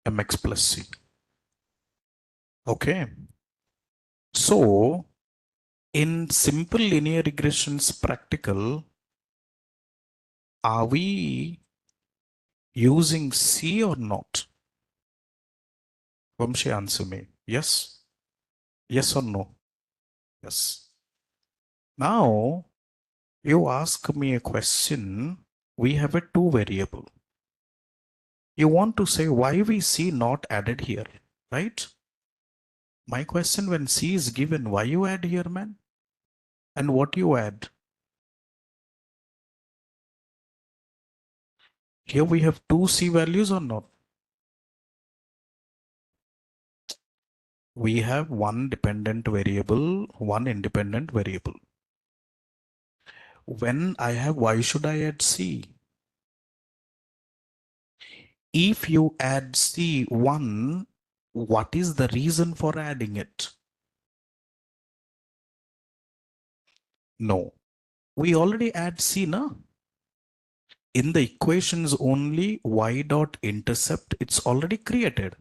mx plus c. Okay. So in simple linear regressions practical, are we using C or not? Vamshi, answer me. Yes? Yes or no? Yes. Now, you ask me a question. We have a two variable. You want to say why we C not added here, right? My question, when C is given, why you add here, man? And what you add? Here we have two C values or not? We have one dependent variable, one independent variable. When I have, why should I add C? If you add C1, what is the reason for adding it? No, we already add C now. In the equations only y dot intercept, it's already created.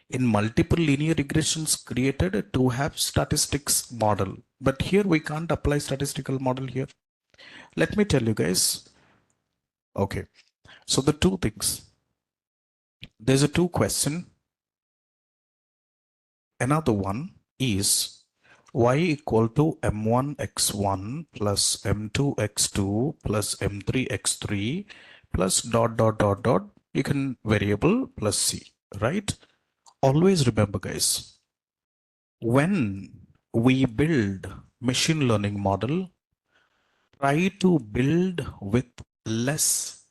In multiple linear regressions created to have statistics model. But here we can't apply statistical model here. Let me tell you guys. Okay, so the two things. There's a two question. Another one is y equal to m1 x1 plus m2 x2 plus m3 x3 plus dot dot dot dot, you can variable plus c, right? Always remember guys, when we build machine learning model, try to build with less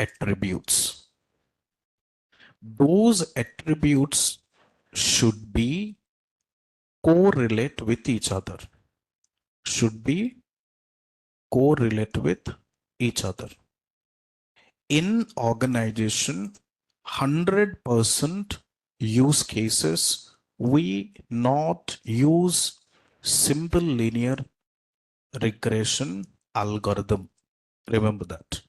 attributes. Those attributes should be correlate with each other. Should be correlate with each other. In organization, 100% use cases, we not use simple linear regression algorithm. Remember that.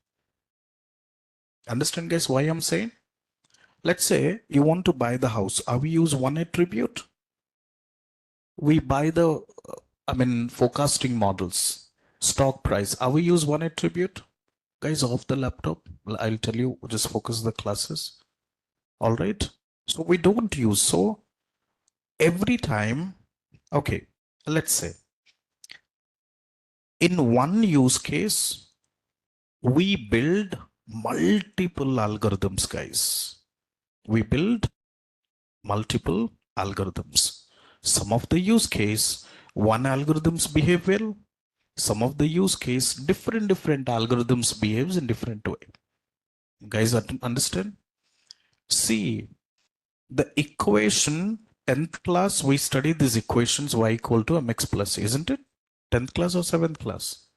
Understand guys why I'm saying? Let's say you want to buy the house. Are we use one attribute? We buy the, forecasting models, stock price. Are we use one attribute? Guys, off the laptop, I'll tell you, just focus the classes. All right. So we don't use, so every time, okay, let's say in one use case, we build multiple algorithms, guys. We build multiple algorithms. Some of the use case, one algorithms behave well. Some of the use case, different algorithms behaves in different way. Guys, understand? See, the equation, 10th class, we studied these equations y equal to mx plus, isn't it? 10th class or 7th class?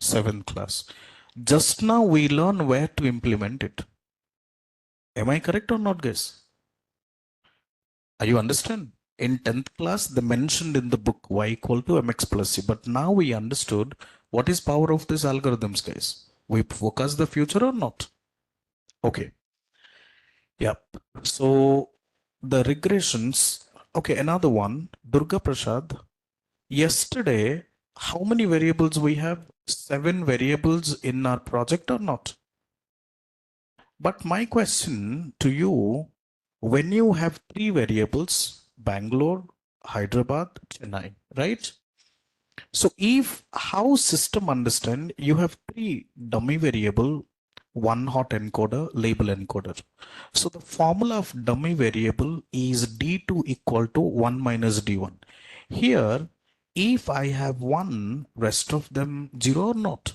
7th class. Just now we learn where to implement it. Am I correct or not, guys? Are you understand? In 10th class, they mentioned in the book y equal to mx plus c. But now we understood what is power of these algorithms, guys. We focus the future or not? Okay. Yep. So the regressions. Okay, another one. Durga Prasad. Yesterday, how many variables we have? 7 variables in our project or not? But my question to you, when you have 3 variables, Bangalore, Hyderabad, Chennai, right? So if how system understand, you have 3 dummy variable, one hot encoder, label encoder. So the formula of dummy variable is D2 equal to 1 minus D1. Here, if I have 1, rest of them 0 or not?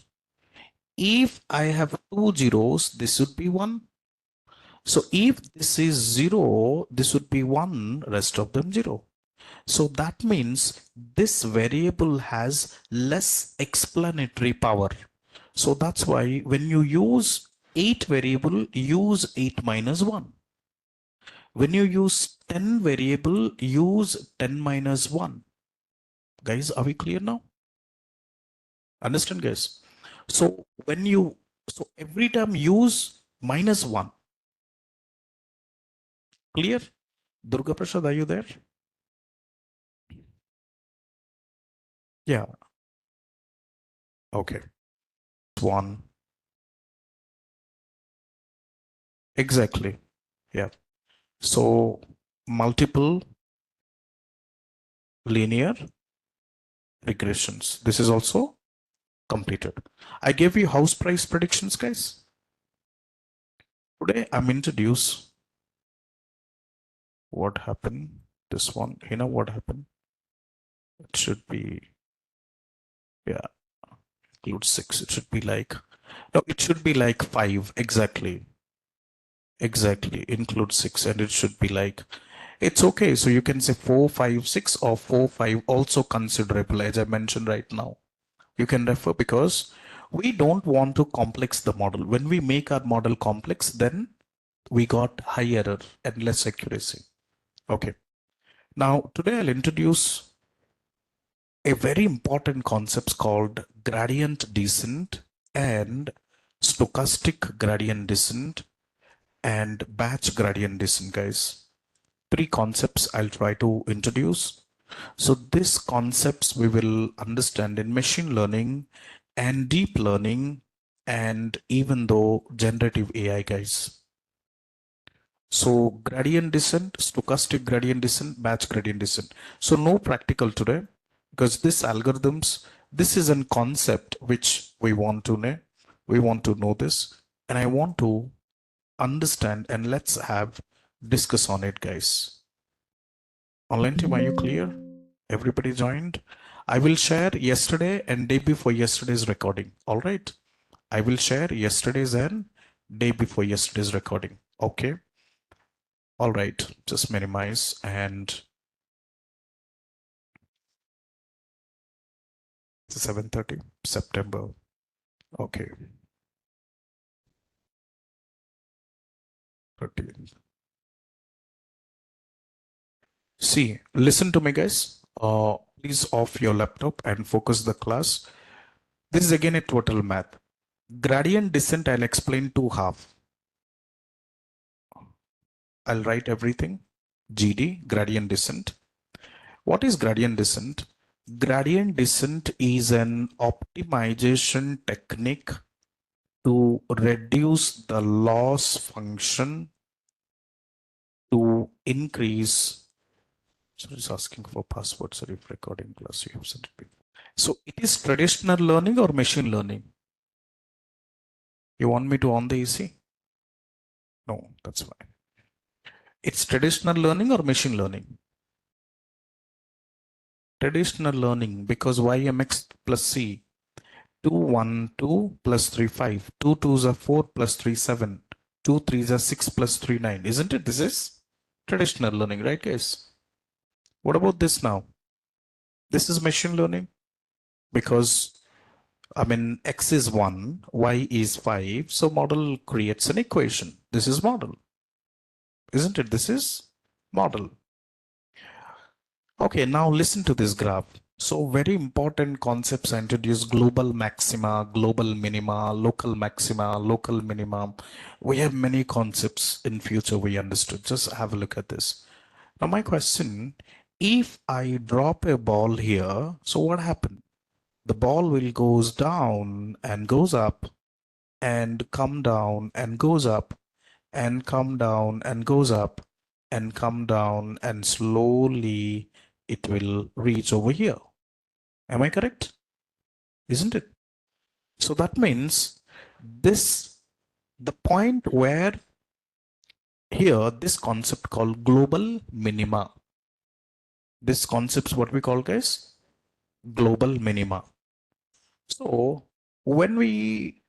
If I have 2 zeros, this would be 1. So if this is 0, this would be 1, rest of them 0. So that means this variable has less explanatory power. So that's why when you use 8 variable, use 8 minus 1. When you use 10 variable, use 10 minus 1. Guys, are we clear now? Understand, guys? So when you, so every time use minus 1. Clear? Durga Prasad, are you there? Yeah. Okay. One. Exactly. Yeah. So multiple linear regressions. This is also completed. I gave you house price predictions, guys. Today I'm introduce what happened. This one, what happened? It should be, yeah, include 6. It should be like, no, it should be like 5. Exactly. Exactly. Include 6. And it should be like, it's okay. So you can say 4, 5, 6 or 4, 5 also considerable, as I mentioned right now. You can refer because we don't want to complex the model. When we make our model complex, then we got high error and less accuracy. Okay. Now, today I'll introduce a very important concept called gradient descent and stochastic gradient descent and batch gradient descent, guys. 3 concepts I'll try to introduce. So these concepts we will understand in machine learning and deep learning and even though generative AI, guys. So gradient descent, stochastic gradient descent, batch gradient descent. So no practical today because this algorithms, this is a concept which we want to know. We want to know this and I want to understand and let's have discuss on it, guys. Online team, are you clear? Everybody joined? I will share yesterday and day before yesterday's recording. All right. I will share yesterday's and day before yesterday's recording. Okay. All right. Just minimize and 7:30 September. Okay. 13th. See, listen to me, guys. Please off your laptop and focus the class. This is again a total math. Gradient descent, I'll explain to half. I'll write everything. GD, gradient descent. What is gradient descent? Gradient descent is an optimization technique to reduce the loss function to increase. So it's asking for password. Sorry, if recording class you have sent it before. So it is traditional learning or machine learning? You want me to on the AC? No, that's fine. It's traditional learning or machine learning? Traditional learning because YMX plus C 2 1 2 plus 3 5 2 2s are 4 plus 3 7 2 3s are 6 plus 3 9, isn't it? This is traditional learning, right, guys? What about this now? This is machine learning because I mean x is 1, y is 5, so model creates an equation. This is model, isn't it? This is model. Okay, now listen to this graph. So very important concepts I introduced: global maxima, global minima, local maxima, local minima. We have many concepts in future we understood. Just have a look at this. Now my question, if I drop a ball here, so what happened? The ball will goes down and goes up and come down and goes up and come down and goes up and come down and slowly it will reach over here. Am I correct? Isn't it? So that means this, the point where here, this concept called global minima. This concept is what we call guys global minima. So when we,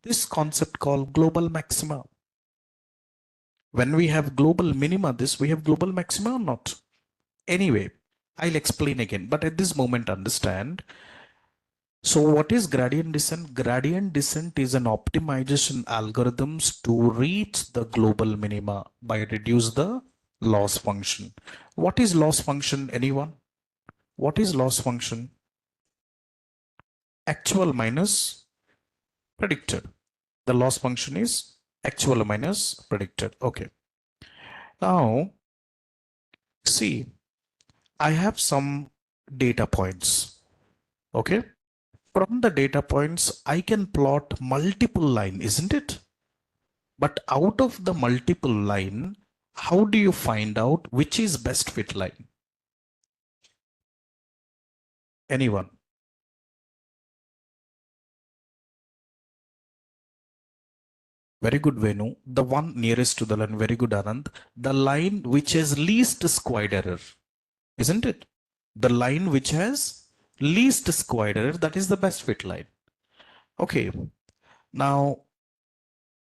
this concept called global maxima, when we have global minima, this we have global maxima or not? Anyway, I'll explain again, but at this moment understand. So what is gradient descent? Gradient descent is an optimization algorithms to reach the global minima by reduce the loss function. What is loss function? Anyone? What is loss function? Actual minus predicted. The loss function is actual minus predicted. Okay. Now, see, I have some data points. Okay. From the data points, I can plot multiple line, isn't it? But out of the multiple line, how do you find out which is best fit line? Anyone? Very good, Venu. The one nearest to the line. Very good, Anand. The line which has least squared error, isn't it? The line which has least squared error, that is the best fit line. Okay. Now,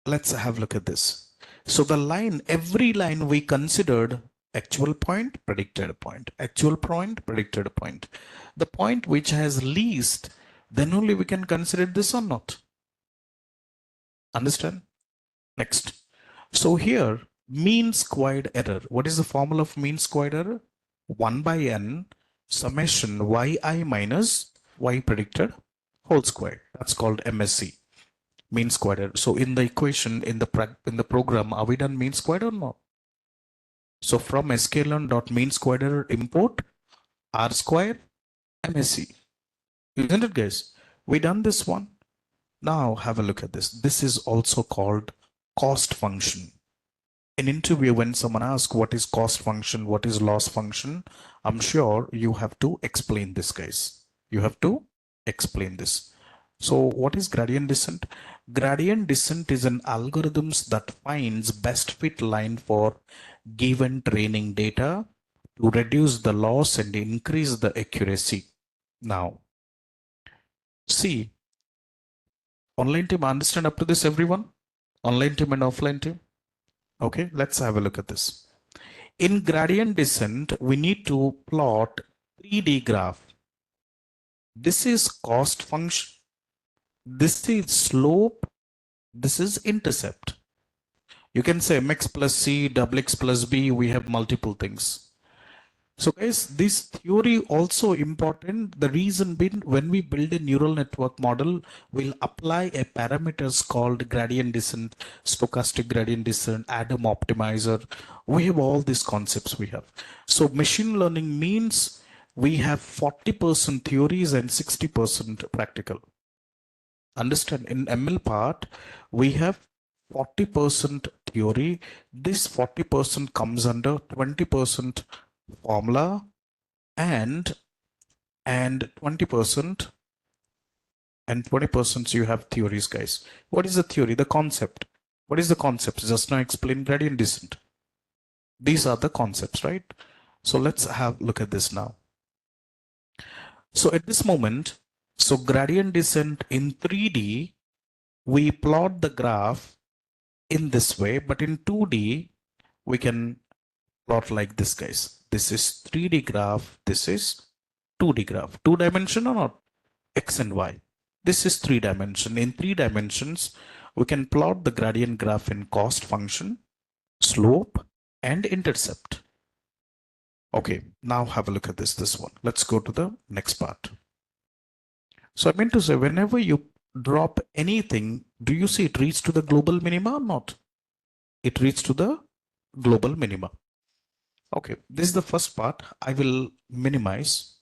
let's have a look at this. So the line, every line we considered actual point, predicted point, actual point, predicted point. The point which has least, then only we can consider this or not. Understand? Next. So here, mean squared error. What is the formula of mean squared error? 1 by n summation yi minus y predicted whole square. That's called MSE, mean squared error. So in the equation, in the program, are we done mean squared or not? So from sklearn.mean squared error import r square MSE. Isn't it, guys? We done this one. Now have a look at this. This is also called cost function. In interview, when someone asks what is cost function, what is loss function, I'm sure you have to explain this, guys. You have to explain this. So what is gradient descent? Gradient descent is an algorithm that finds best fit line for given training data to reduce the loss and increase the accuracy. Now, see, online team, understand up to this, everyone? Online team and offline team? Okay, let's have a look at this. In gradient descent, we need to plot 3D graph. This is cost function. This is slope. This is intercept. You can say mx plus c, double x plus b. We have multiple things. So guys, this theory also important. The reason being, when we build a neural network model, we'll apply a parameters called gradient descent, stochastic gradient descent, Adam optimizer. We have all these concepts we have. So machine learning means we have 40% theories and 60% practical. Understand, in ML part, we have 40% theory. This 40% comes under 20% formula and 20% and 20% you have theories, guys. What is the theory? The concept. What is the concept? Just now explain gradient descent. These are the concepts, right? So let's have a look at this now. So at this moment, so gradient descent in 3D, we plot the graph in this way, but in 2D, we can plot like this, guys. This is 3D graph. This is 2D graph. 2-dimension or not? X and Y. This is 3-dimension. In 3 dimensions, we can plot the gradient graph in cost function, slope, and intercept. Okay, now have a look at this one. Let's go to the next part. So I meant to say, whenever you drop anything, do you see it reach to the global minima or not? It reaches to the global minima. Okay, this is the first part. I will minimize.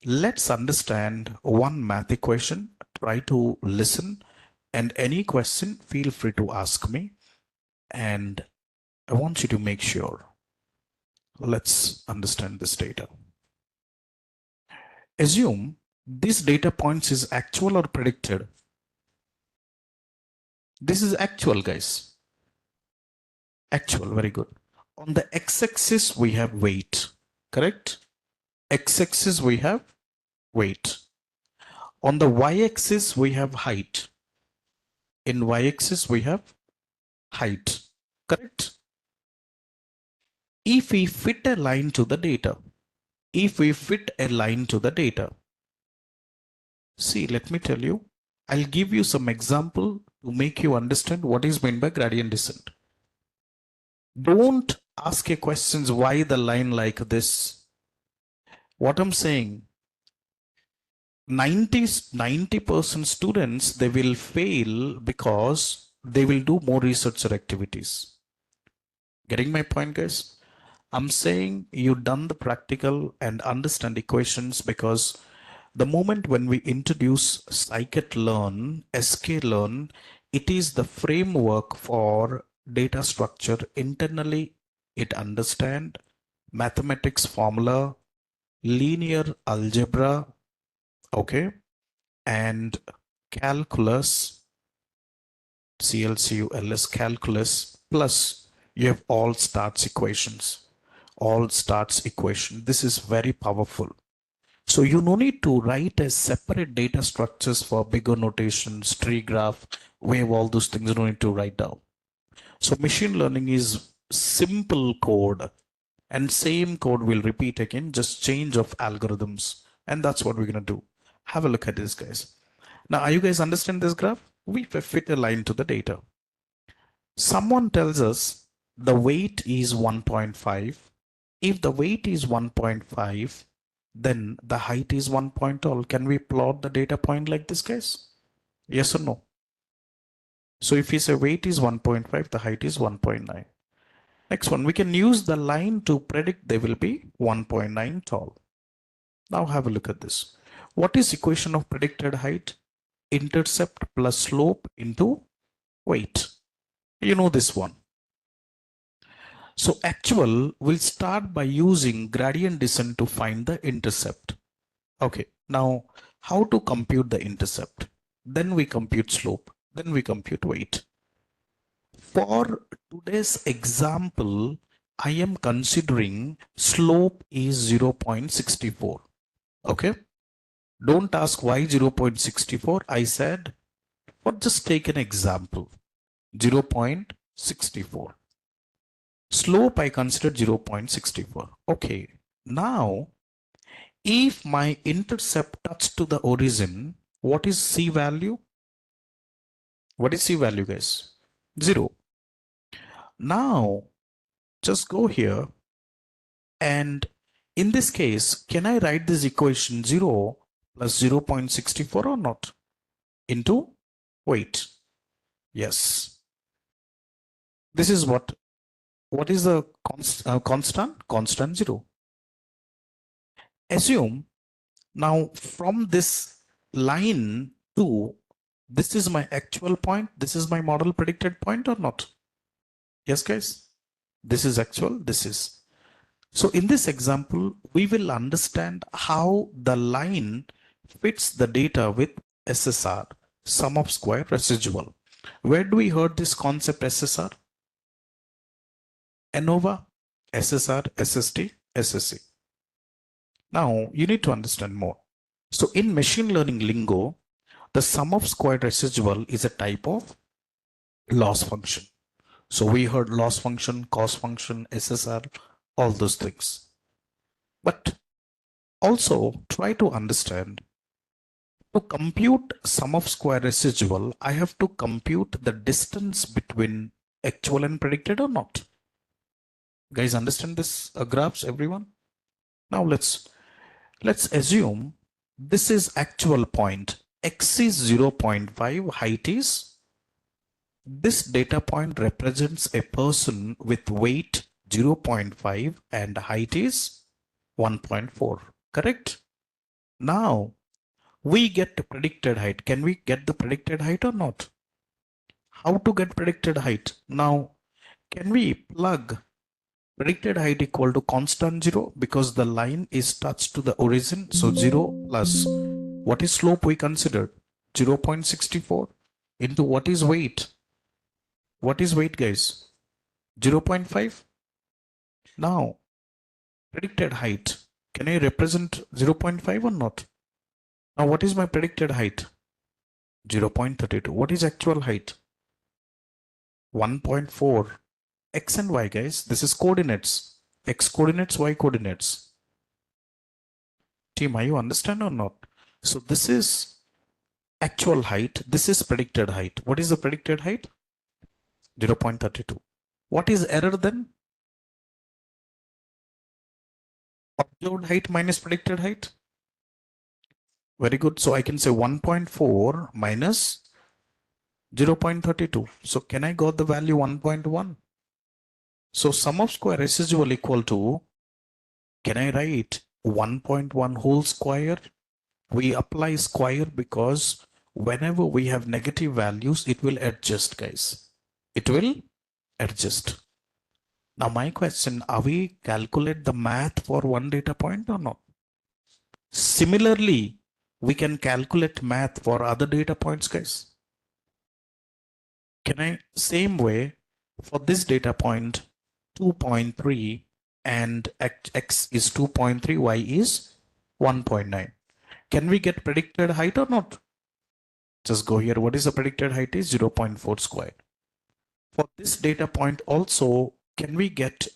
Let's understand one math equation. Try to listen, and any question, feel free to ask me. And I want you to make sure. Let's understand this data. Assume this data points is actual or predicted. This is actual, guys. Actual, very good. On the x-axis, we have weight, correct? X-axis, we have weight. On the y-axis, we have height. In y-axis, we have height, correct? If we fit a line to the data, see, let me tell you, I'll give you some example to make you understand what is meant by gradient descent. Don't ask a questions why the line like this. What I'm saying, 90% students, they will fail because they will do more research activities. Getting my point, guys? I'm saying you done the practical and understand equations because the moment when we introduce scikit-learn, sklearn, it is the framework for data structure. Internally, it understand mathematics formula, linear algebra, okay, and calculus, CLCULS calculus, plus you have all starts equations. All starts equation. This is very powerful. So you no need to write as separate data structures for bigger notations, tree graph, wave, all those things you don't need to write down. So machine learning is simple code, and same code will repeat again, just change of algorithms. And that's what we're going to do. Have a look at this, guys. Now, are you guys understand this graph? We fit a line to the data. Someone tells us the weight is 1.5. If the weight is 1.5, then the height is 1 point tall. Can we plot the data point like this, guys? Yes or no? So if we say weight is 1.5, the height is 1.9. Next one, we can use the line to predict they will be 1.9 tall. Now have a look at this. What is equation of predicted height? Intercept plus slope into weight. You know this one. So actual will start by using gradient descent to find the intercept. Okay, now how to compute the intercept? Then we compute slope, then we compute weight. For today's example, I am considering slope is 0.64. Okay, don't ask why 0.64. I said, or just take an example, 0.64. Slope I considered 0.64. Okay, now if my intercept touch to the origin, what is C value? What is C value, guys? 0. Now just go here, and in this case, can I write this equation 0 plus 0.64 or not into weight? Yes. This is what is the constant 0. Assume now from this line to this is my actual point, this is my model predicted point or not? Yes, guys, this is actual, this is. So in this example, we will understand how the line fits the data with SSR, sum of square residual. Where do we heard this concept SSR? ANOVA, SSR, SST, SSC. Now you need to understand more. So in machine learning lingo, the sum of squared residual is a type of loss function. So we heard loss function, cost function, SSR, all those things. But also try to understand, to compute sum of square residual, I have to compute the distance between actual and predicted or not. Guys, understand this graphs, everyone? Now let's assume this is actual point. X is 0.5, height is. This data point represents a person with weight 0.5 and height is 1.4. Correct? Now we get the predicted height. Can we get the predicted height or not? How to get predicted height? Now, can we plug predicted height equal to constant 0 because the line is touched to the origin? So 0 plus what is slope we considered? 0.64 into what is weight? What is weight, guys? 0.5. Now, predicted height. Can I represent 0.5 or not? Now, what is my predicted height? 0.32. What is actual height? 1.4. X and Y, guys. This is coordinates. X coordinates, Y coordinates. Team, are you understand or not? So this is actual height. This is predicted height. What is the predicted height? 0.32. What is error then? Observed height minus predicted height. Very good. So I can say 1.4 minus 0.32. So can I got the value 1.1? So sum of square residual equal to, can I write 1.1 whole square? We apply square because whenever we have negative values, it will adjust, guys. It will adjust. Now my question, are we calculate the math for one data point or not? Similarly, we can calculate math for other data points, guys. Can I, same way, for this data point, 2.3 and x is 2.3, y is 1.9. Can we get predicted height or not? Just go here. What is the predicted height is 0.4 square. For this data point also, can we get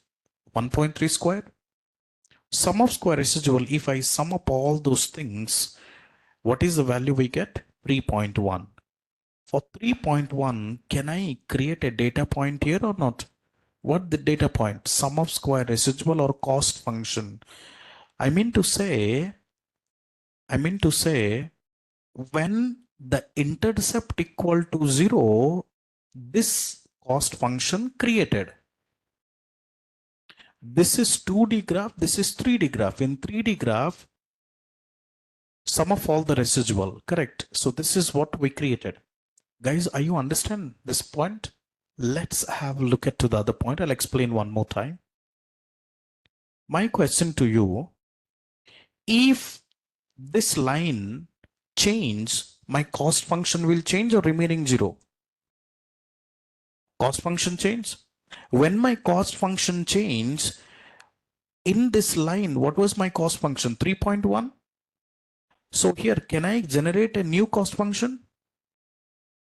1.3 square? Sum of square residual, if I sum up all those things, what is the value we get? 3.1. For 3.1, can I create a data point here or not? What the data point? Sum of square residual or cost function? I mean to say, when the intercept equal to 0, this cost function created. This is 2D graph, this is 3D graph. In 3D graph, sum of all the residual, correct? So this is what we created. Guys, are you understand this point? Let's have a look at to the other point. I'll explain one more time. My question to you, if this line change, my cost function will change or remaining 0? Cost function change. When my cost function change, in this line, what was my cost function? 3.1. So here, can I generate a new cost function?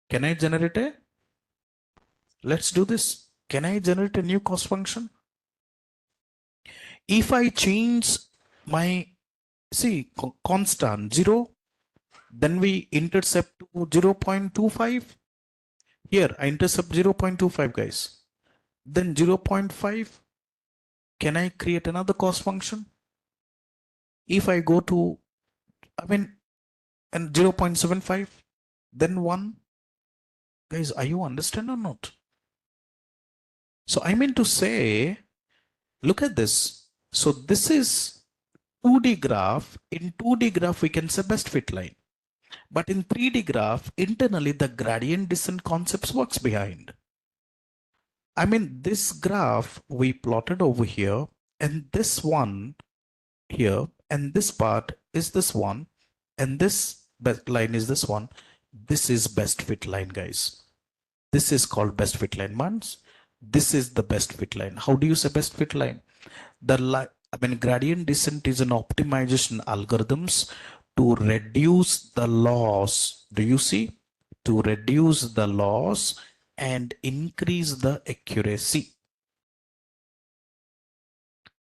Can I generate a? Let's do this. Can I generate a new cost function? If I change my, see, constant 0, then we intercept to 0.25. Here, I intercept 0.25, guys. Then 0.5, can I create another cost function? If I go to, and 0.75, then 1. Guys, are you understand or not? So I mean to say, look at this. So this is 2D graph. In 2D graph, we can say best fit line. But in 3D graph, internally, the gradient descent concepts works behind. I mean, this graph we plotted over here, and this one here, and this part is this one, and this best line is this one. This is best fit line, guys. This is called best fit line. Months. This is the best fit line. How do you say best fit line? Gradient descent is an optimization algorithms to reduce the loss. Do you see? To reduce the loss and increase the accuracy.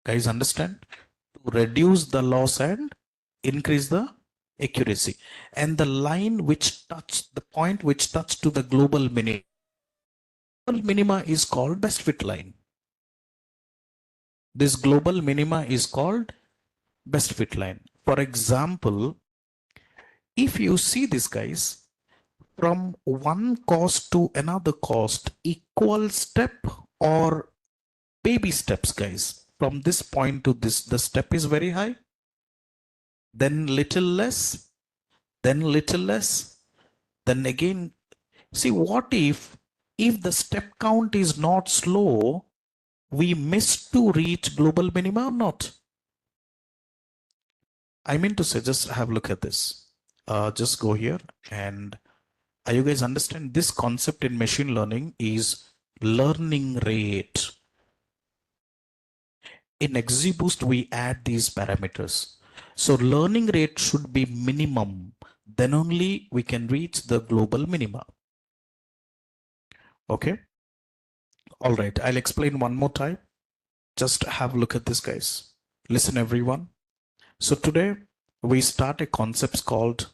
Guys, understand? To reduce the loss and increase the accuracy. And the line which touch, the point which touch to the global minima is called best fit line. This global minima is called best fit line. For example, if you see this, guys, from one cost to another cost, equal step or baby steps, guys. From this point to this, the step is very high, then little less, then little less, then again. See, what if the step count is not slow, we miss to reach global minima or not? I mean to say, just have a look at this. Just go here, and you guys understand this concept in machine learning is learning rate. In XGBoost, we add these parameters. So learning rate should be minimum. Then only we can reach the global minima. Okay. All right. I'll explain one more time. Just have a look at this, guys. Listen, everyone. So today we start a concept called,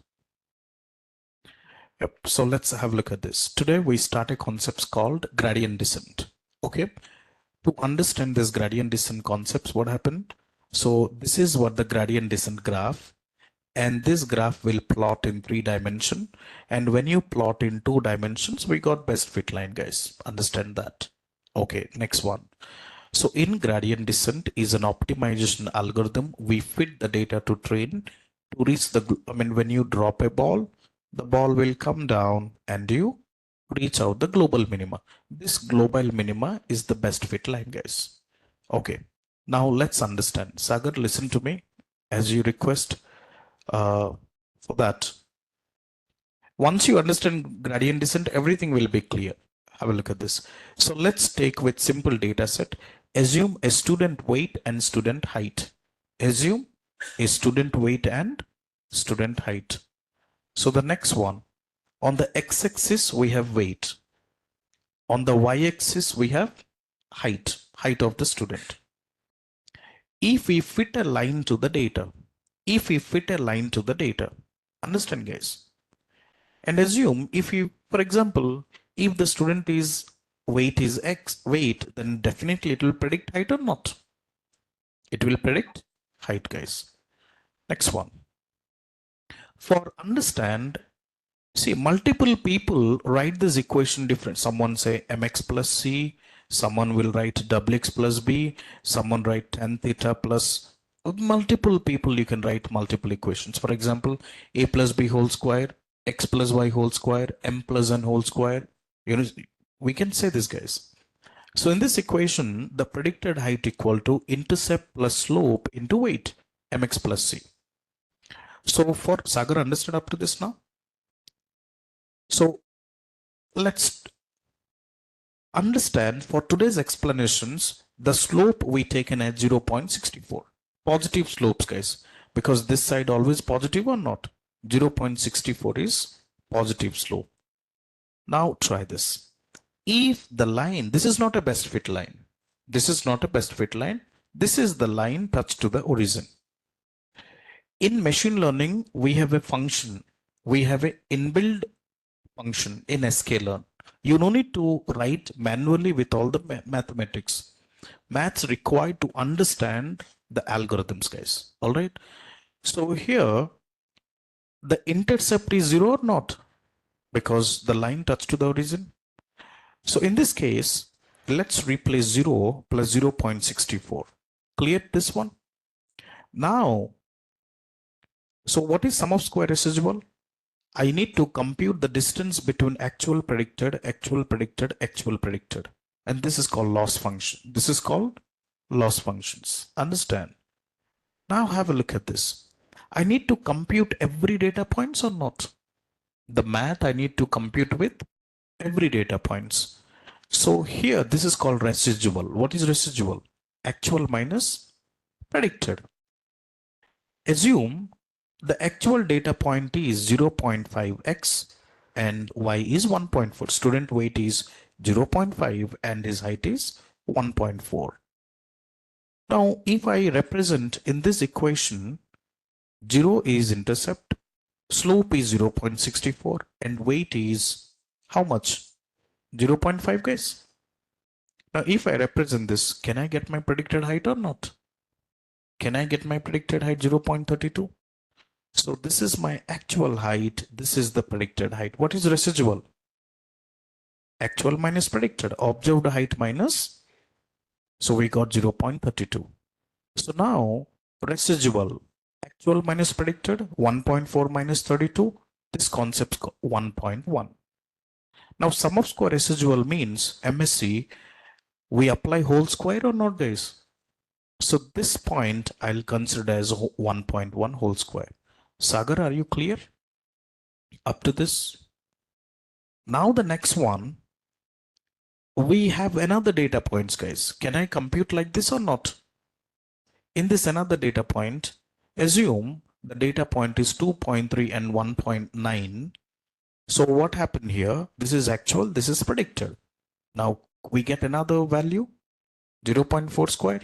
so let's have a look at this. Today we start a concept called gradient descent. Okay. To understand this gradient descent concepts, what happened? So this is what the gradient descent graph, and this graph will plot in 3 dimensions. And when you plot in 2 dimensions, we got best fit line, guys. Understand that. Okay, next one. So in gradient descent is an optimization algorithm. We fit the data to train to reach the, when you drop a ball, the ball will come down and you reach out the global minima. This global minima is the best fit line, guys. Okay, now let's understand. Sagar, listen to me as you request for that. Once you understand gradient descent, everything will be clear. Have a look at this. So let's take with simple data set. Assume a student weight and student height. Assume a student weight and student height. So the next one, on the x-axis we have weight. On the y-axis we have height of the student. If we fit a line to the data, understand guys, and assume if you, for example, if the student is weight is x weight, then definitely it will predict height or not. It will predict height, guys. Next one. For understand, see, multiple people write this equation different. Someone say mx plus c, someone will write wx plus b, someone write tan theta plus. Multiple people you can write multiple equations. For example, a plus b whole square, x plus y whole square, m plus n whole square. You know, we can say this, guys. So in this equation, the predicted height equal to intercept plus slope into weight, mx plus c. So for Sagar, understood up to this now? So let's understand for today's explanations, the slope we taken at 0.64. Positive slopes, guys, because this side always positive or not. 0.64 is positive slope. Now try this. If the line, this is not a best fit line. This is not a best fit line. This is the line touched to the origin. In machine learning, we have a function. We have a inbuilt function in sklearn. You no need to write manually with all the mathematics. Maths required to understand the algorithms, guys. All right. So here, the intercept is 0 or not, because the line touched to the origin. So in this case, let's replace 0 plus 0.64. Clear this one? Now, so what is sum of square residual? I need to compute the distance between actual predicted, and this is called loss function. This is called loss functions. Understand? Now have a look at this. I need to compute every data points or not? The math I need to compute with every data points. So here, this is called residual. What is residual? Actual minus predicted. Assume the actual data point is 0.5x and y is 1.4. Student weight is 0.5 and his height is 1.4. Now, if I represent in this equation, 0 is intercept, slope is 0.64 and weight is how much? 0.5, guys. Now, if I represent this, can I get my predicted height or not? Can I get my predicted height 0.32? So this is my actual height. This is the predicted height. What is residual? Actual minus predicted. Observed height minus. So we got 0.32. So now residual. Actual minus predicted. 1.4 minus 32. This concept 1.1. Now sum of square residual means MSC. We apply whole square or not, guys? So this point I'll consider as 1.1 whole square. Sagar, are you clear up to this? Now the next one, we have another data points, guys. Can I compute like this or not? In this another data point, assume the data point is 2.3 and 1.9. So what happened here? This is actual, this is predicted. Now we get another value, 0.4 square.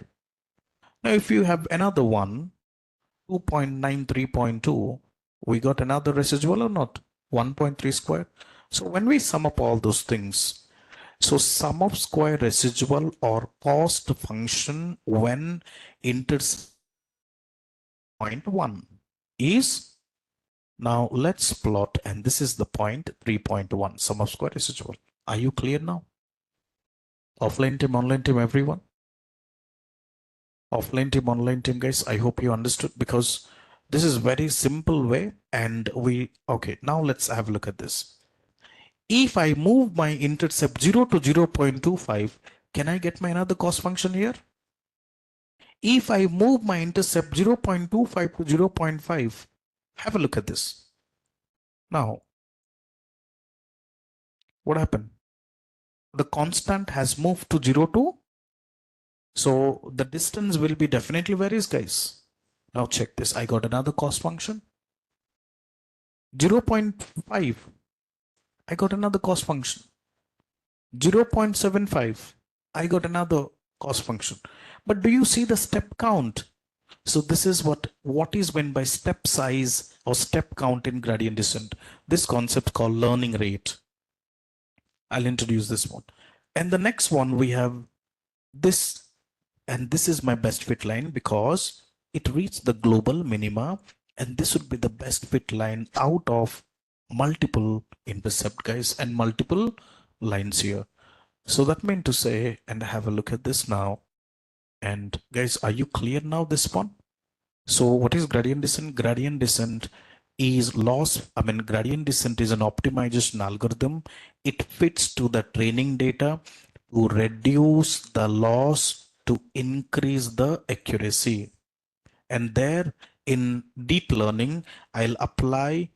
Now if you have another one, 2.9, 3.2, we got another residual or not? 1.3 square. So when we sum up all those things, so sum of square residual or cost function when intercept 0.1 is, now let's plot, and this is the point 3.1 sum of square residual. Are you clear now? Offline team, online team, everyone. Offline team, online team, guys. I hope you understood, because this is very simple way. And okay, now let's have a look at this. If I move my intercept 0 to 0.25, can I get my another cost function here? If I move my intercept 0.25 to 0.5, have a look at this. Now, what happened? The constant has moved to 0 to, so the distance will be definitely varies, guys. Now check this. I got another cost function. 0.5. I got another cost function. 0.75. I got another cost function. But do you see the step count? So this is what is meant by step size or step count in gradient descent. This concept called learning rate. I'll introduce this one. And the next one we have this, and this is my best fit line because it reached the global minima, and this would be the best fit line out of multiple intercept, guys, and multiple lines here. So that meant to say, and have a look at this now. And guys, are you clear now this one? So what is gradient descent? Gradient descent is gradient descent is an optimization algorithm. It fits to the training data to reduce the loss to increase the accuracy. And there in deep learning, I'll apply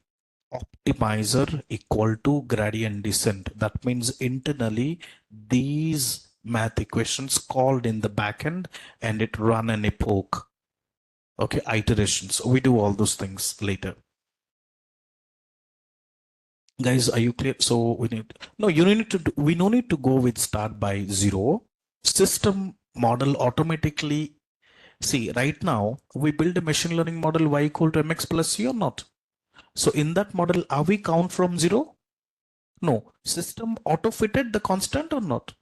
optimizer equal to gradient descent. That means internally these math equations called in the backend, and it run an epoch. Okay, iterations. We do all those things later. Guys, are you clear? So we need, no, you need to, we no need to go with start by 0. System model automatically, see right now we build a machine learning model y equal to mx plus c or not. So in that model, are we count from 0? No, system auto fitted the constant or not?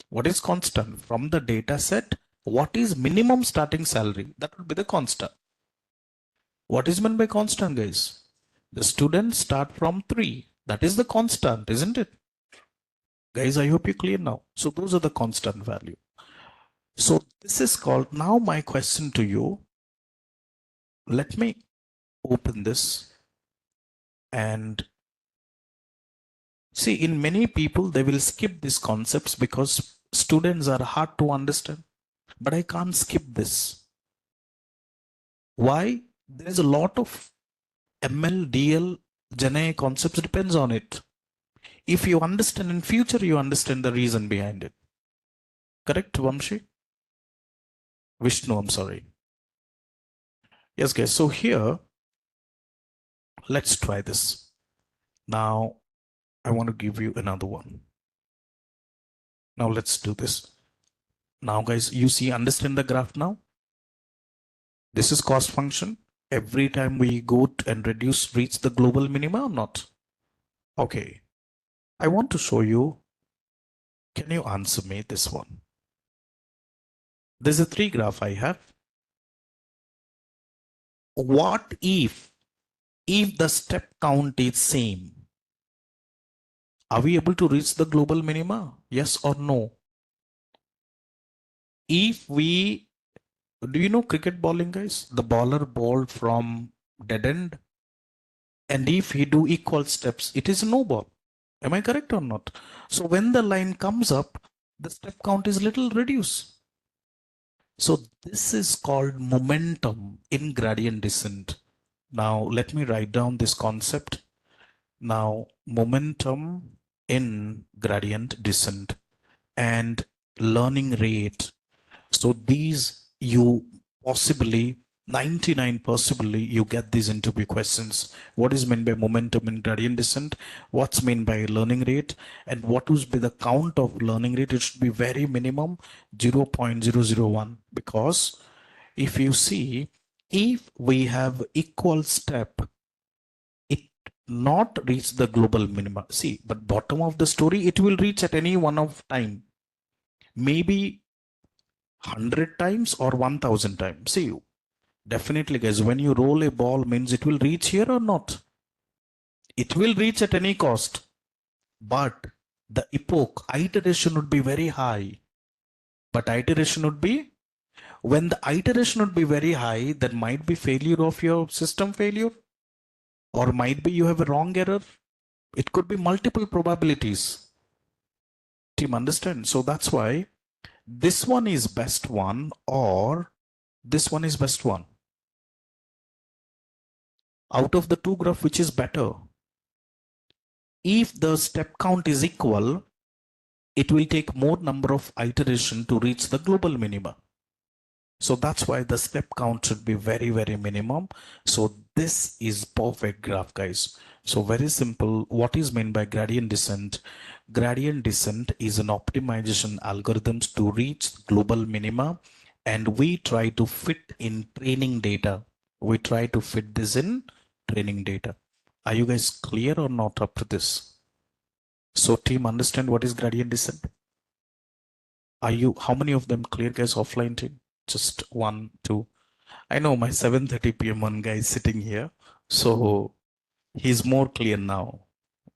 What is constant? From the data set, what is minimum starting salary? That would be the constant. What is meant by constant, guys? The students start from 3. That is the constant, isn't it? Guys, I hope you're clear now. So those are the constant value. So this is called, now my question to you, let me open this and see, in many people, they will skip these concepts because students are hard to understand, but I can't skip this. Why? There is a lot of ML, DL, Gen AI concepts depends on it. If you understand in future, you understand the reason behind it. Correct, Vamshi? Vishnu, I'm sorry. Yes, guys. So here, let's try this. Now, I want to give you another one. Now, let's do this. Now, guys, you see, understand the graph now? This is cost function. Every time we go and reach the global minima or not? Okay. I want to show you. Can you answer me this one? There's a 3 graph I have. What if the step count is same? Are we able to reach the global minima? Yes or no? If we, do you know cricket bowling, guys? The bowler bowled from dead end. And if he do equal steps, it is no ball. Am I correct or not? So when the line comes up, the step count is little reduced. So this is called momentum in gradient descent. Now let me write down this concept. Now momentum in gradient descent and learning rate. So these you possibly 99 possibly you get these interview questions. What is meant by momentum in gradient descent? What's meant by learning rate? And what would be the count of learning rate? It should be very minimum 0.001, because if you see, if we have equal step, it not reach the global minima. See, but bottom of the story, it will reach at any one of time. Maybe 100 times or 1000 times. See, definitely guys, when you roll a ball means it will reach here or not? It will reach at any cost. But the epoch, iteration would be very high. But iteration would be, when the iteration would be very high, there might be failure of your system failure, or might be you have a wrong error. It could be multiple probabilities. Team understand? So that's why this one is best one, or this one is best one. Out of the two graph, which is better? If the step count is equal, it will take more number of iteration to reach the global minima. So that's why the step count should be very, very minimum. So this is perfect graph, guys. So very simple. What is meant by gradient descent? Gradient descent is an optimization algorithms to reach global minima, and we try to fit in training data. We try to fit this in training data. Are you guys clear or not up to this? So team, understand what is gradient descent? Are you, how many of them clear, guys? Offline team? Just one, two. I know my 7:30 p.m. one guy is sitting here, so he's more clear now.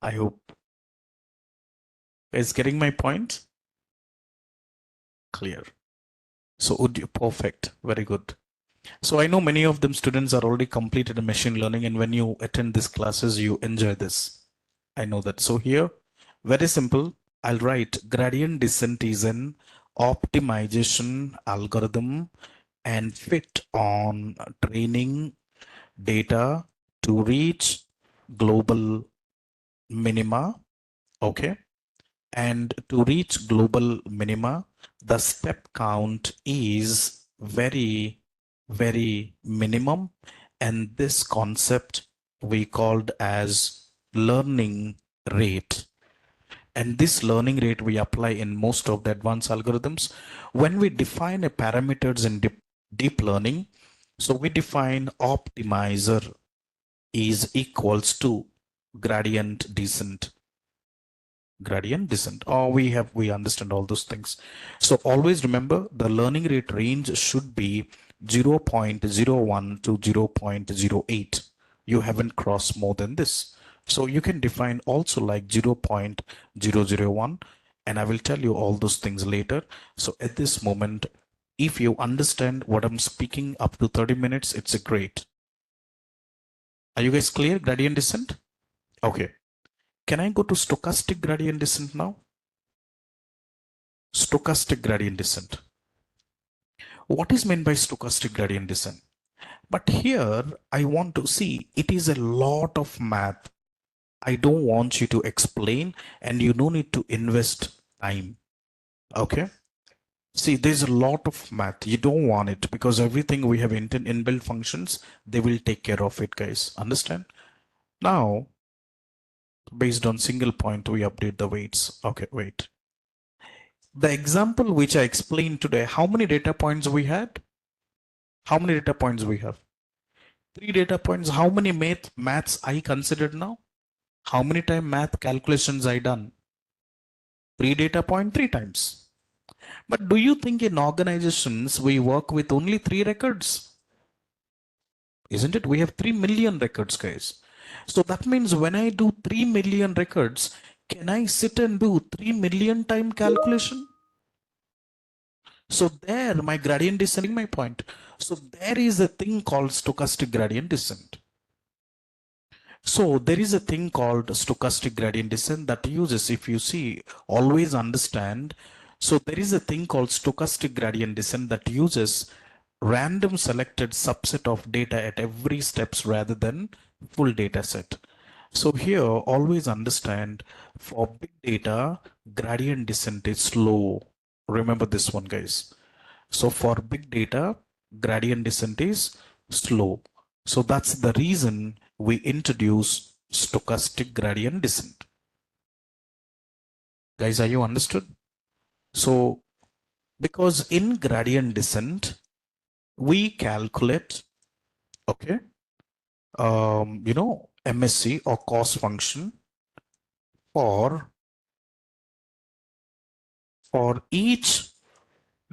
I hope. Is getting my point? Clear. So would you, perfect, very good. So I know many of them students are already completed machine learning, and when you attend these classes, you enjoy this. I know that. So here, very simple. I'll write gradient descent is an optimization algorithm and fit on training data to reach global minima. Okay. And to reach global minima, the step count is very, very minimum. And this concept we called as learning rate. And this learning rate we apply in most of the advanced algorithms. When we define a parameters in deep learning, so we define optimizer is equals to gradient descent. Oh, we understand all those things. So always remember the learning rate range should be 0.01 to 0.08. You haven't crossed more than this. So you can define also like 0.001, and I will tell you all those things later. So at this moment, if you understand what I'm speaking up to 30 minutes, it's a great. Are you guys clear? Gradient descent? Okay. Can I go to stochastic gradient descent now? Stochastic gradient descent. What is meant by stochastic gradient descent? But here I want to see, it is a lot of math. I don't want you to explain, and you don't need to invest time. Okay. See, there's a lot of math. You don't want it because everything we have inbuilt functions, they will take care of it, guys. Understand? Now, based on single point, we update the weights. Okay, wait. The example which I explained today, how many data points we had? How many data points we have? 3 data points. How many maths I considered now? How many time math calculations I done? 3 data point, 3 times. But do you think in organizations we work with only 3 records? Isn't it? We have 3 million records, guys. So that means when I do 3 million records, can I sit and do 3 million time calculation? So there my gradient descent, my point. So there is a thing called stochastic gradient descent. So there is a thing called stochastic gradient descent that uses, if you see, always understand. So there is a thing called stochastic gradient descent that uses random selected subset of data at every steps rather than full data set. So here always understand, for big data, gradient descent is slow. Remember this one, guys. So for big data, gradient descent is slow. So that's the reason we introduce stochastic gradient descent. Guys, are you understood? So because in gradient descent, we calculate, okay, MSC or cost function for each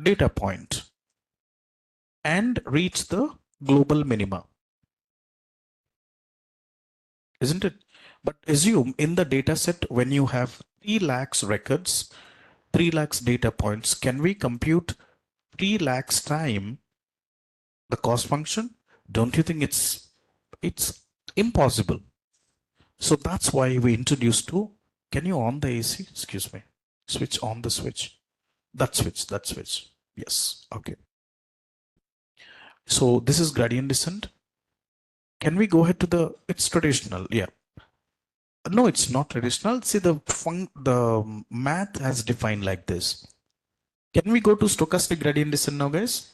data point and reach the global minima. Isn't it? But assume in the data set, when you have 3 lakhs records, 3 lakhs data points, can we compute 3 lakhs time the cost function? Don't you think it's impossible? So that's why we introduced to, can you on the AC? Excuse me. Switch on the switch. That switch. Yes. Okay. So this is gradient descent. Can we go ahead to the, it's traditional. Yeah. No, it's not traditional. See, the math has defined like this. Can we go to stochastic gradient descent now, guys?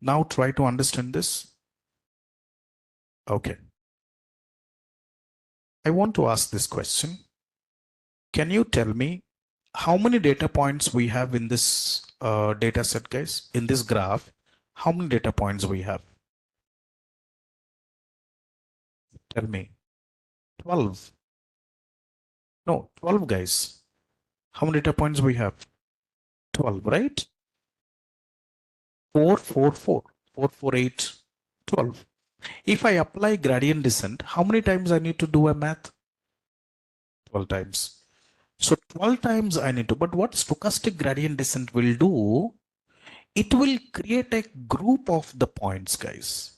Now try to understand this. Okay. I want to ask this question. Can you tell me how many data points we have in this data set, guys? In this graph, how many data points we have? Tell me. 12. No, 12, guys. How many data points we have? 12, right? 4, 4, 4. 4, 4, 8, 12. If I apply gradient descent, how many times I need to do a math? 12 times. So 12 times I need to, but what stochastic gradient descent will do, it will create a group of the points, guys.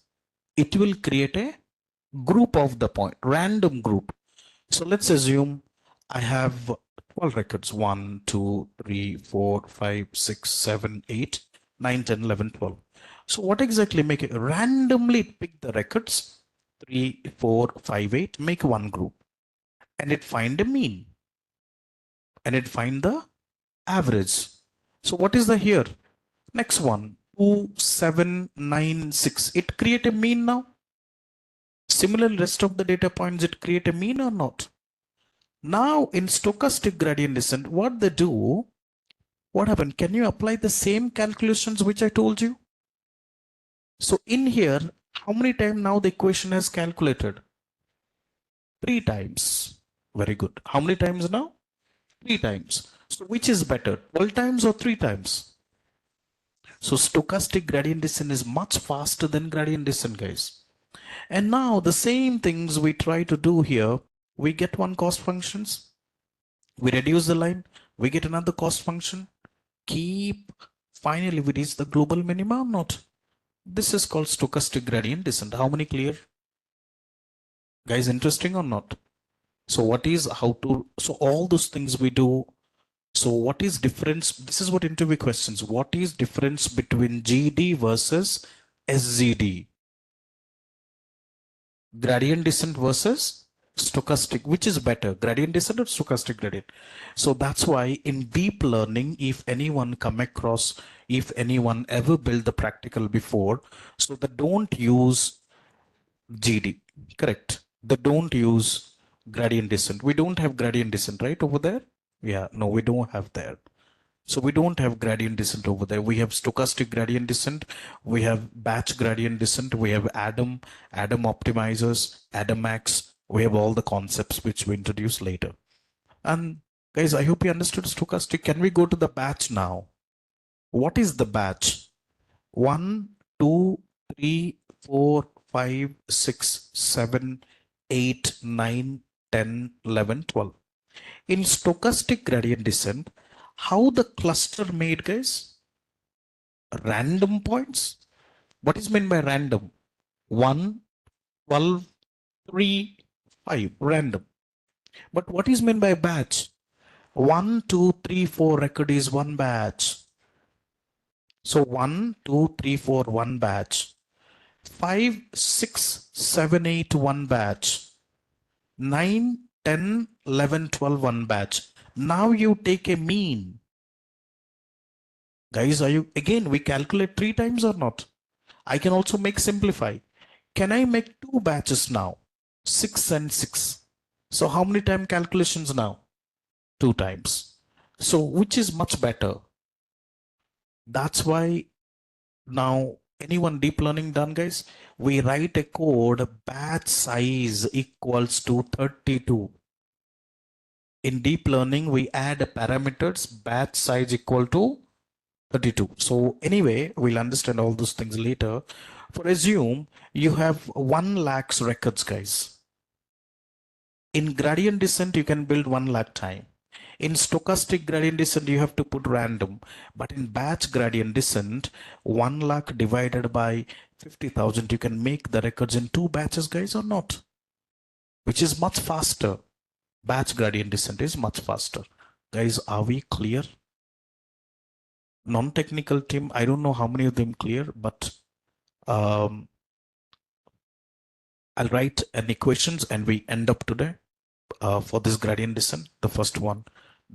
It will create a group of the point, random group. So let's assume I have 12 records, 1, 2, 3, 4, 5, 6, 7, 8, 9, 10, 11, 12. So what exactly make it? Randomly pick the records, 3, 4, 5, 8, make one group. And it find a mean. And it find the average. So what is the here? Next one, 2, 7, 9, 6. It create a mean now. Similar rest of the data points, it create a mean or not? Now in stochastic gradient descent, what they do, what happened? Can you apply the same calculations which I told you? So in here, how many times now the equation has calculated? 3 times. Very good. How many times now? 3 times. So which is better, 12 times or 3 times? So stochastic gradient descent is much faster than gradient descent, guys. And now the same things we try to do here, we get one cost functions, we reduce the line, we get another cost function, keep, finally we reach the global minima or not. This is called stochastic gradient descent. How many clear? Guys, interesting or not? So what is, how to, so all those things we do. So what is difference? This is what interview questions. What is difference between GD versus SGD? Gradient descent versus stochastic, which is better, gradient descent or stochastic gradient? So that's why in deep learning, if anyone come across, if anyone ever built the practical before, so they don't use GD, correct? They don't use gradient descent. We don't have gradient descent, right, over there? Yeah, no, we don't have there. So we don't have gradient descent over there. We have stochastic gradient descent. We have batch gradient descent. We have Adam optimizers, Adam Max. We have all the concepts which we introduce later. And guys, I hope you understood stochastic. Can we go to the batch now? What is the batch? 1, 2, 3, 4, 5, 6, 7, 8, 9, 10, 11, 12. In stochastic gradient descent, how the cluster made, guys? Random points. What is meant by random? 1, 12, 3, 5, random. But what is meant by batch? 1, 2, 3, 4 record is one batch. So 1, 2, 3, 4, one batch. 5, 6, 7, 8, one batch. 9, 10, 11, 12, one batch. Now you take a mean. Guys, are you, again, we calculate 3 times or not? I can also make simplify. Can I make 2 batches now? 6 and 6. So how many time calculations now? 2 times. So which is much better? That's why now anyone deep learning done, guys? We write a code, batch size equals to 32. In deep learning, we add parameters, batch size equal to 32. So anyway, we'll understand all those things later. For assume you have 1 lakhs records, guys. In gradient descent, you can build 1 lakh time. In stochastic gradient descent, you have to put random. But in batch gradient descent, 1 lakh divided by 50,000, you can make the records in 2 batches, guys, or not? Which is much faster. Batch gradient descent is much faster. Guys, are we clear? Non-technical team, I don't know how many of them clear, but um, I'll write an equations and we end up today for this gradient descent. The first one,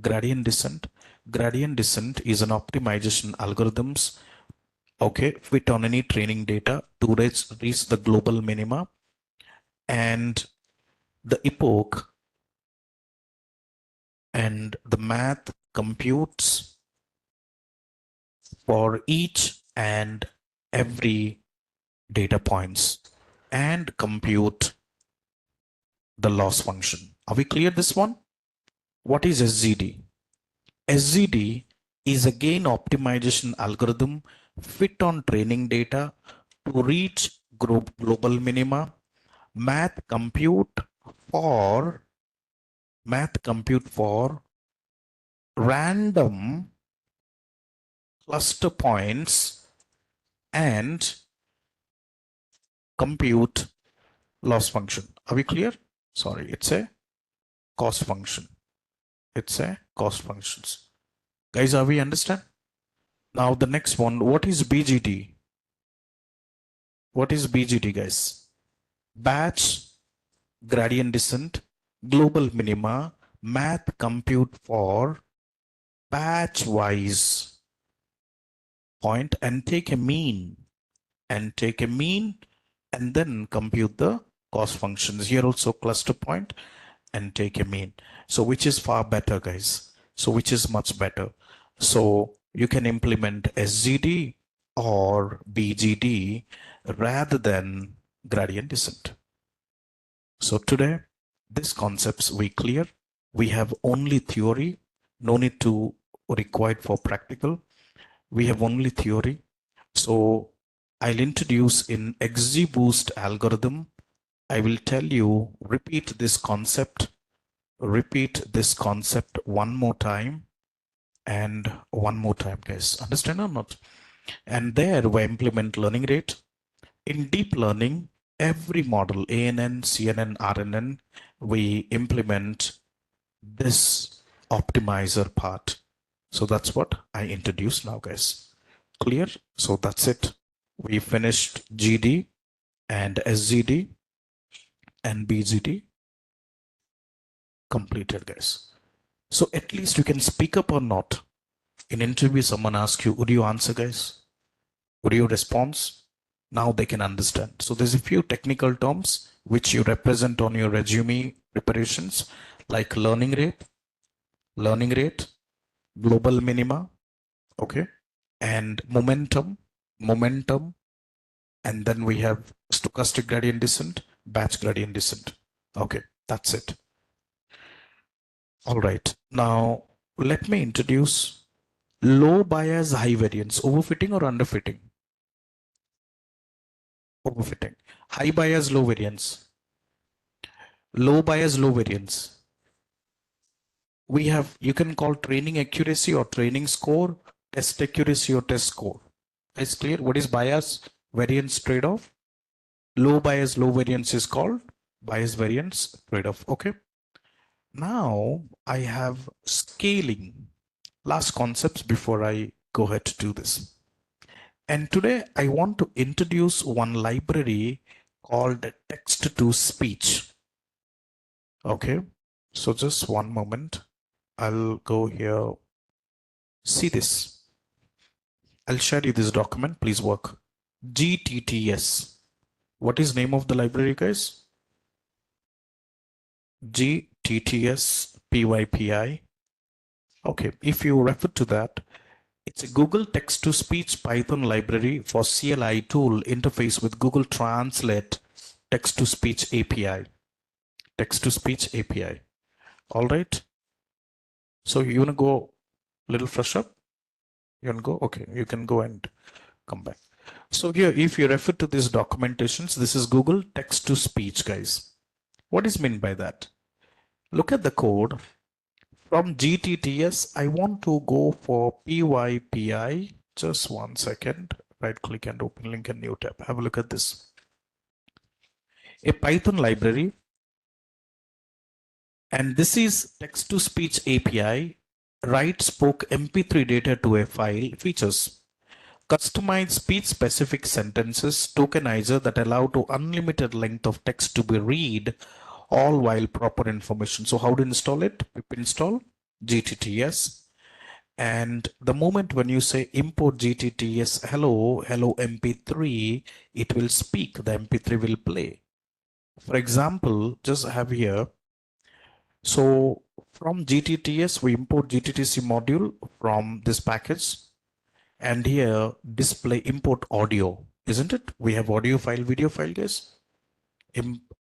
gradient descent. Gradient descent is an optimization algorithms, okay, fit on any training data to reach the global minima, and the epoch and the math computes for each and every data points and compute the loss function. Are we clear this one? What is SGD? SGD is a gain optimization algorithm fit on training data to reach global minima. Math compute for random cluster points and compute loss function. Are we clear? Sorry, it's a cost function. It's a cost functions. Guys, are we understand? Now the next one, what is BGT? What is BGT, guys? Batch gradient descent, global minima, math compute for batch wise point and take a mean and then compute the cost functions. Here also cluster point and take a mean. So which is far better, guys? So which is much better? So you can implement SGD or BGD rather than gradient descent. So today, these concepts we clear. We have only theory, no need to required for practical. We have only theory. So I'll introduce in XGBoost algorithm. I will tell you, repeat this concept one more time and one more time, guys. Understand or not? And there we implement learning rate. In deep learning, every model, ANN, CNN, RNN, we implement this optimizer part. So that's what I introduced now, guys. Clear? So that's it. We finished GD and SGD and BGD completed, guys. So at least you can speak up or not. In interview, someone asks you, would you answer, guys? Would you respond? Now they can understand. So there's a few technical terms which you represent on your resume preparations, like learning rate, global minima, okay, and momentum, and then we have stochastic gradient descent, batch gradient descent. Okay, that's it. All right. Now let me introduce low bias, high variance, overfitting or underfitting? Overfitting. High bias, low variance. Low bias, low variance. We have, you can call training accuracy or training score, test accuracy or test score. It's clear what is bias variance trade-off. Low bias, low variance is called bias variance trade-off. Okay. Now I have scaling. Last concepts before I go ahead to do this. And today I want to introduce one library called text to speech. Okay. So just one moment. I'll go here. See this. I'll share you this document. Please work. GTTS. What is name of the library, guys? GTTS PYPI. Okay, if you refer to that, it's a Google text-to-speech Python library for CLI tool interface with Google Translate text-to-speech API. Text-to-speech API. All right. So you want to go a little fresh up? You want to go? Okay, you can go and come back. So here, if you refer to these documentations, this is Google text-to-speech, guys. What is meant by that? Look at the code. From GTTS, I want to go for PYPI. Just one second. Right click and open link in new tab. Have a look at this. A Python library. And this is text to speech API. Write spoke MP3 data to a file features. Customize speech specific sentences tokenizer that allow to unlimited length of text to be read all while proper information. So how to install it? Pip install GTTS. And the moment when you say import GTTS hello MP3, it will speak, the MP3 will play. For example, just have here. So from GTTS, we import GTTC module from this package. And here display import audio, isn't it? We have audio file, video file, guys.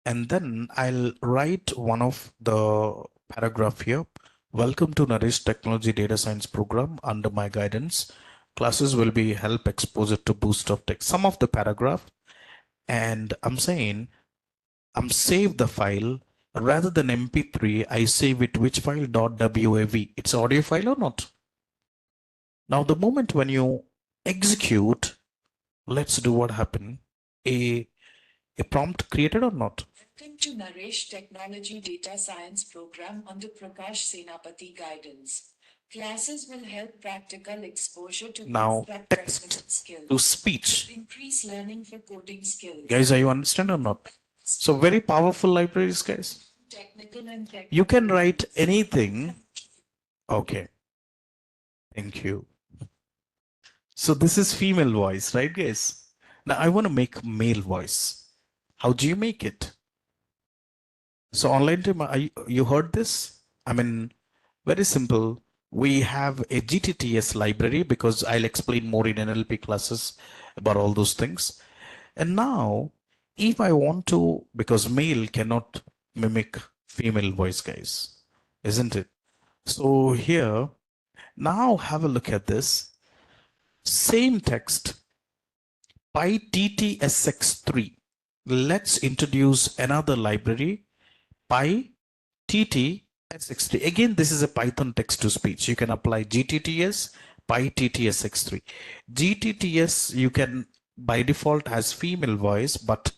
And then I'll write one of the paragraph here. Welcome to Naresh Technology Data Science program. Under my guidance, classes will be help exposure to boost of text. Some of the paragraph, and I'm saying I'm save the file rather than MP3. I save it which file .wav. It's audio file or not? Now the moment when you execute, let's do what happened. A prompt created or not? Welcome to Naresh Technology Data Science program under Prakash Senapati guidance. Classes will help practical exposure to Now text skills, to speech. increase learning for coding skills. Guys, are you understand or not? So very powerful libraries, guys. Technical and technical. You can write anything. Okay. Thank you. So this is female voice, right, guys? Now I want to make male voice. How do you make it? So online team, you heard this? I mean, very simple. We have a GTTS library because I'll explain more in NLP classes about all those things. And now, if I want to, because male cannot mimic female voice, guys, isn't it? So here, now have a look at this. Same text, PyTTSX3. Let's introduce another library, PyTTSX3. Again, this is a Python text to speech. You can apply GTTS, PyTTSX3. GTTS, you can by default has female voice, but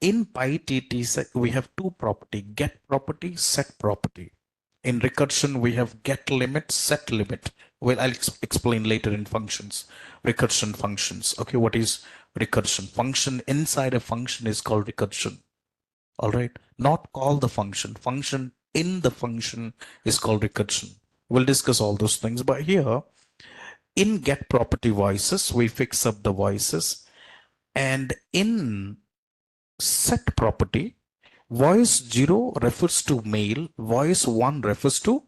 in PyTTSX, we have two property, get property, set property. In recursion, we have get limit, set limit. Well, I'll explain later in functions, recursion functions. Okay, what is recursion? Function inside a function is called recursion. All right, not call the function. Function in the function is called recursion. We'll discuss all those things, but here in get property voices, we fix up the voices, and in set property, voice 0 refers to male, voice 1 refers to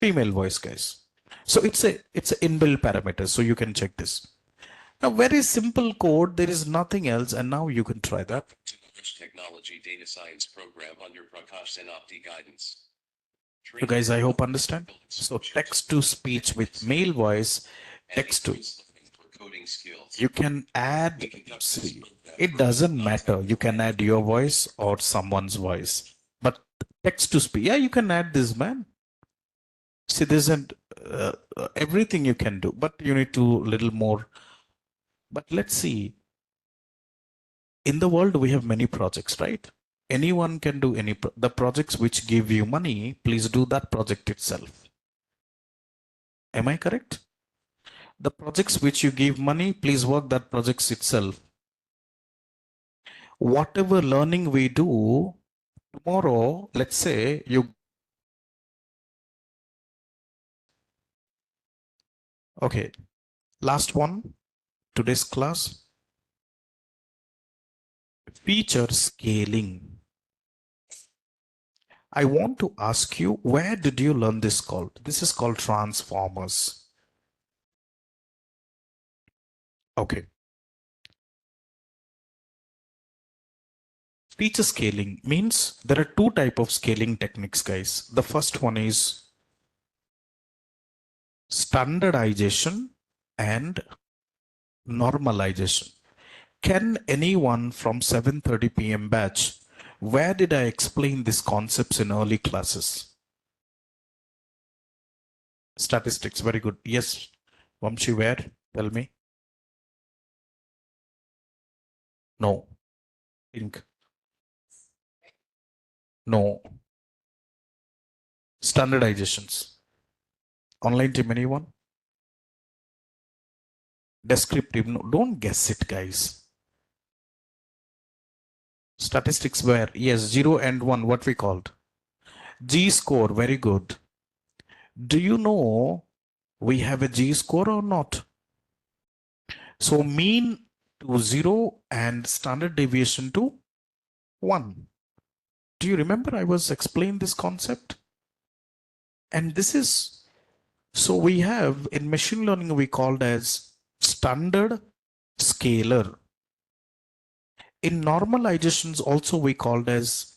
female voice, guys. So it's a inbuilt parameter, so you can check this. Now, very simple code, there is nothing else, and now you can try that. Technology Data Science program under Prakash Senapati guidance. You guys, I hope understand. So text to speech with male voice, text to. You can add, see, it doesn't matter. You can add your voice or someone's voice, but text to speech, yeah, you can add this, man. See, this isn't everything you can do, but you need to little more. But let's see. In the world, we have many projects, right? Anyone can do any the projects which give you money. Please do that project itself. Am I correct? The projects which you give money, please work that projects itself. Whatever learning we do tomorrow, let's say you. Okay, last one, today's class. Feature scaling. I want to ask you, where did you learn this called? This is called transformers. Okay. Feature scaling means there are two types of scaling techniques, guys. The first one is standardization and normalization. Can anyone from 7:30 p.m. batch Where did I explain these concepts in early classes? Statistics, very good. Yes, Vamshi, where? Tell me. No. Think. No. Standardizations. Online team, anyone? Descriptive, no, don't guess it, guys. Statistics where? Yes, 0 and 1, what we called? G score, very good. Do you know we have a G score or not? So mean to 0 and standard deviation to 1. Do you remember I was explaining this concept? And this is, so we have in machine learning, we called as standard scalar. In normalizations also we called as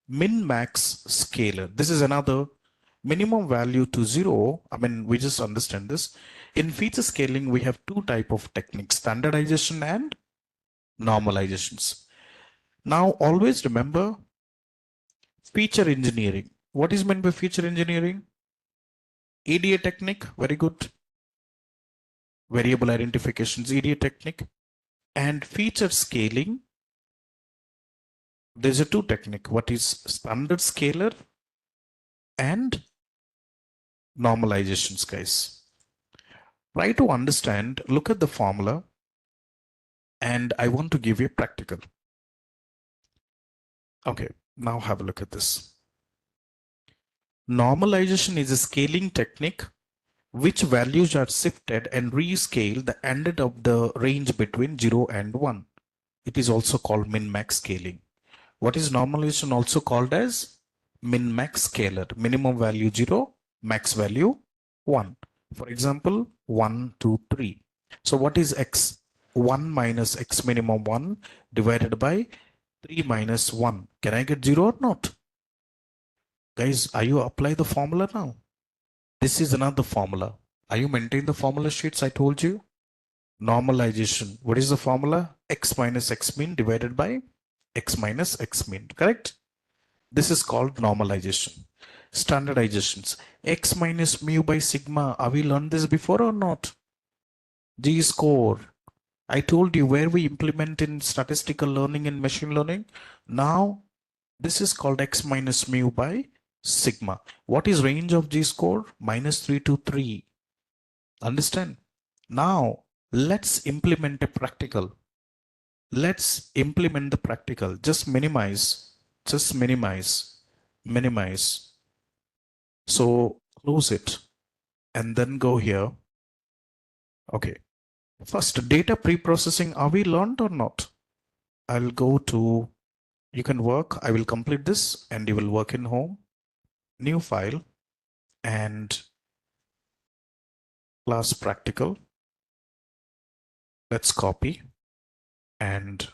min-max scalar. This is another minimum value to 0. I mean, we just understand this. In feature scaling, we have two type of techniques, standardization and normalizations. Now, always remember feature engineering. What is meant by feature engineering? EDA technique, very good. Variable identifications, EDA technique. And feature scaling, there's a two technique. What is standard scalar and normalizations, guys. Try to understand, look at the formula, and I want to give you practical. Okay, now have a look at this. Normalization is a scaling technique which values are shifted and rescaled the ended of the range between 0 and 1. It is also called min-max scaling. What is normalization also called as? Min-max scalar. Minimum value 0, max value 1. For example, 1, 2, 3. So what is x? 1 minus x minimum 1 divided by 3 minus 1. Can I get 0 or not? Guys, are you apply the formula now? This is another formula. Are you maintaining the formula sheets I told you? Normalization. What is the formula? X minus x mean divided by x minus x mean. Correct? This is called normalization. Standardizations. X minus mu by sigma. Have we learned this before or not? G score. I told you where we implement in statistical learning and machine learning. Now, this is called x minus mu by sigma. What is range of G score? -3 to 3. Understand? Now, let's implement a practical. Let's implement the practical. Just minimize. Just minimize. Minimize. So close it and then go here. Okay. First, data pre-processing. Are we learned or not? I'll go to, you can work. I will complete this and you will work in home. New file and class practical. Let's copy and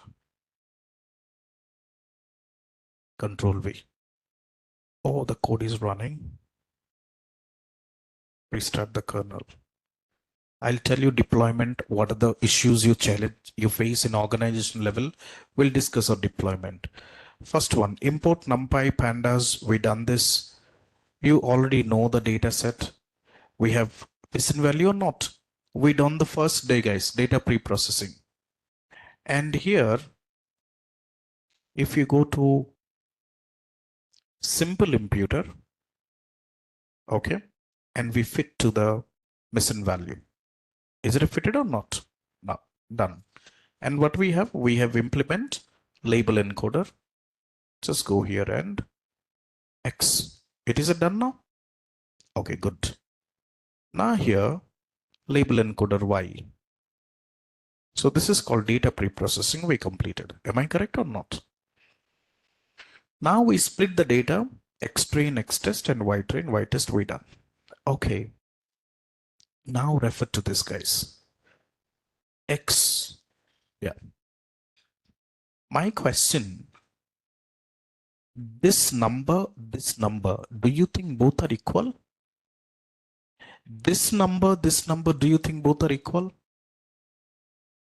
Control V. Oh, the code is running. Restart the kernel. I'll tell you deployment, what are the issues you face in organization level. We'll discuss our deployment. First one, import NumPy pandas. We done this. You already know the data set. We have listen value or not. We done the first day, guys, data pre-processing. And here, if you go to simple imputer, okay, and we fit to the missing value. Is it fitted or not? No, done. And what we have implement label encoder. Just go here and X. It is done now? Okay, good. Now here, label encoder Y. So this is called data pre-processing we completed. Am I correct or not? Now we split the data, X train, X test, and Y train, Y test we done. Okay. Now refer to this, guys. X. Yeah. My question, this number, do you think both are equal? This number, do you think both are equal?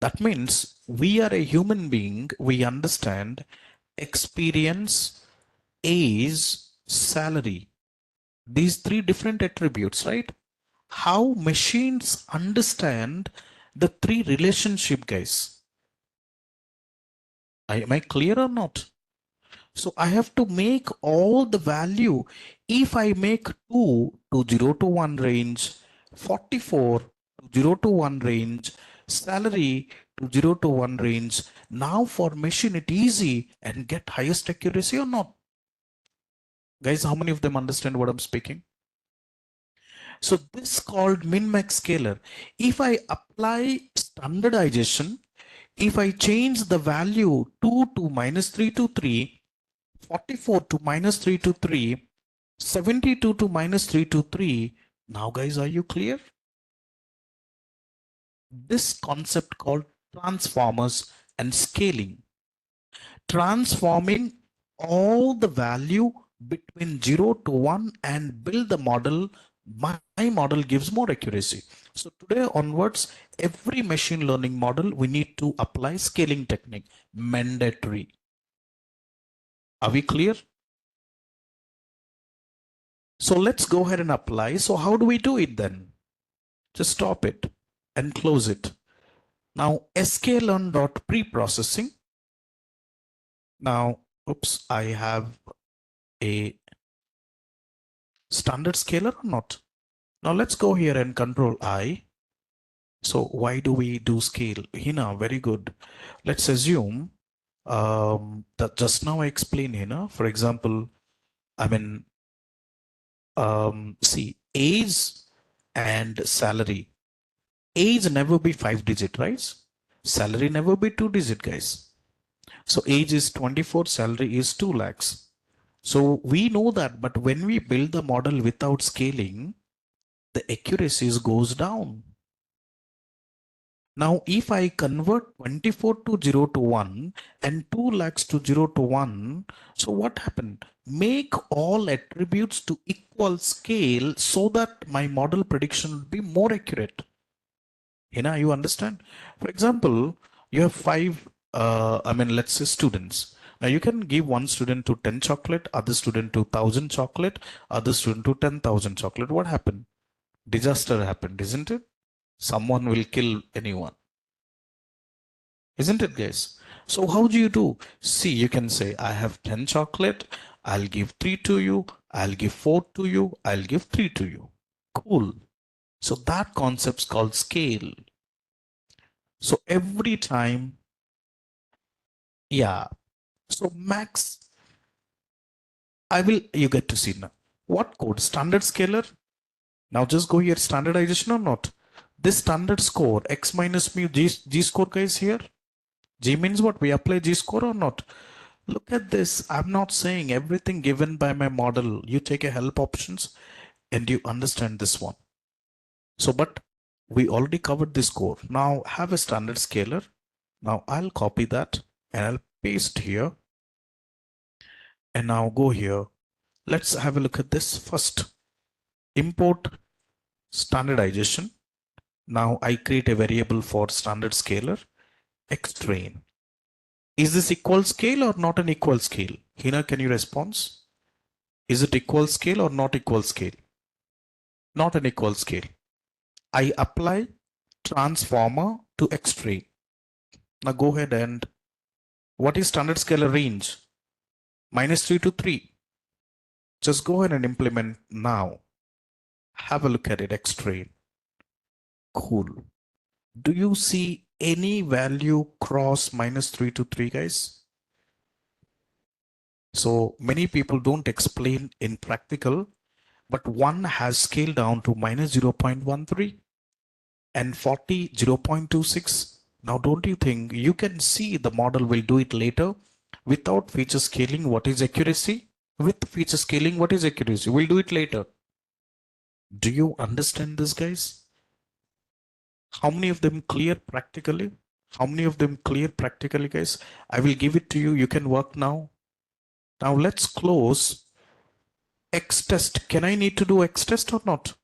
That means we are a human being. We understand experience, age, salary. These three different attributes, right? How machines understand the three relationship, guys. Am I clear or not? So I have to make all the value. If I make 2 to 0 to 1 range, 44 to 0 to 1 range, salary to 0 to 1 range, now for machine it easy and get highest accuracy or not? Guys, how many of them understand what I'm speaking? So this called min-max scalar. If I apply standardization, if I change the value 2 to minus 3 to 3, 44 to minus 3 to 3, 72 to minus 3 to 3. Now guys, are you clear? This concept called transformers and scaling. Transforming all the value between 0 to 1 and build the model. My model gives more accuracy. So today onwards, every machine learning model, we need to apply scaling technique. Mandatory. Are we clear? So let's go ahead and apply. So how do we do it then? Just stop it and close it. Now sklearn.preprocessing. Now, oops, I have a standard scaler or not? Now let's go here and control I. So why do we do scale? Hina, very good. Let's assume that just now I explained Hina. For example, I mean, see, age and salary. Age never be 5-digit, right? Salary never be 2-digit, guys. So age is 24, salary is 2 lakhs. So we know that, but when we build the model without scaling, the accuracies goes down. Now, if I convert 24 to 0 to 1 and 2 lakhs to 0 to 1, so what happened? Make all attributes to equal scale so that my model prediction will be more accurate. Hina, you understand? For example, you have five, let's say students. Now you can give one student to 10 chocolate, other student to 1,000 chocolate, other student to 10,000 chocolate. What happened? Disaster happened, isn't it? Someone will kill anyone. Isn't it, guys? So how do you do? See, you can say, I have 10 chocolate. I'll give 3 to you. I'll give 4 to you. I'll give 3 to you. Cool. So that concept's called scale. So every time, yeah. So max, you get to see now. What code? Standard scalar. Now just go here, standardization or not. This standard score, X minus mu, G score guys here. G means what? We apply G score or not? Look at this. I'm not saying everything given by my model. You take a help options and you understand this one. So, but we already covered this score. Now have a standard scalar. Now I'll copy that and I'll paste here. And now go here. Let's have a look at this first. Import standardization. Now I create a variable for standard scalar, xtrain. Is this equal scale or not an equal scale? Hina, can you respond? Is it equal scale or not equal scale? Not an equal scale. I apply transformer to xtrain. Now go ahead and what is standard scalar range? -3 to 3. Just go ahead and implement now. Have a look at it, xtrain. Cool. Do you see any value cross -3 to 3, guys? So many people don't explain in practical, but one has scaled down to -0.13 and 40, 0.26. Now, don't you think you can see the model will do it later without feature scaling? What is accuracy? With feature scaling, what is accuracy? We'll do it later. Do you understand this, guys? How many of them clear practically? How many of them clear practically, guys? I will give it to you. You can work now. Now let's close X test. Can I need to do X test or not?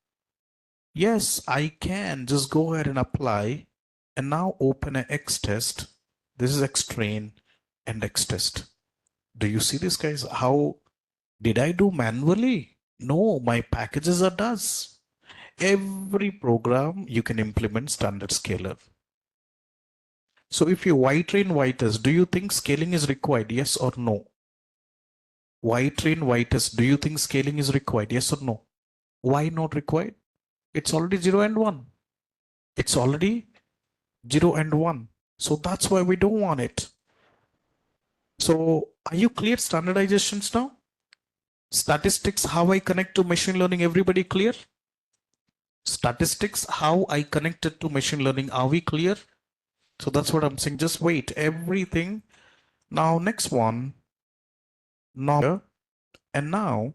Yes, I can. Just go ahead and apply. And now open a X test. This is X train and X test. Do you see this, guys? How did I do manually? No, my packages are does. Every program you can implement standard scaler. So if you Y train Y test, do you think scaling is required? Yes or no? Y train Y test, do you think scaling is required? Yes or no? Why not required? It's already 0 and 1. It's already 0 and 1. So that's why we don't want it. So are you clear standardizations now? Statistics, how I connect to machine learning, everybody clear? Statistics, how I connect it to machine learning, are we clear? So that's what I'm saying. Just wait, everything. Now, next one, now, and now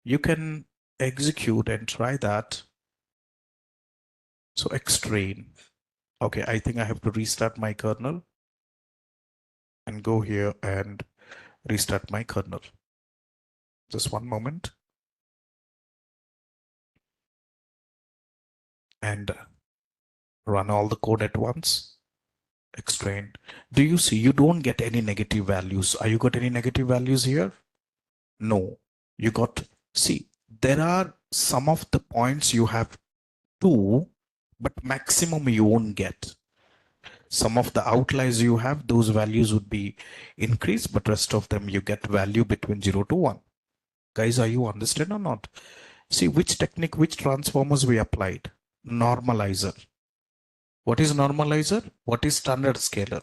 you can execute and try that. So extrain. Okay, I think I have to restart my kernel and go here and restart my kernel. Just one moment. And run all the code at once. Extrain. Do you see you don't get any negative values? Are you got any negative values here? No. You got, see, there are some of the points you have 2, but maximum you won't get. Some of the outliers you have, those values would be increased, but rest of them you get value between 0 to 1. Guys, are you understand or not? See which technique, which transformers we applied. Normalizer. What is normalizer? What is standard scaler?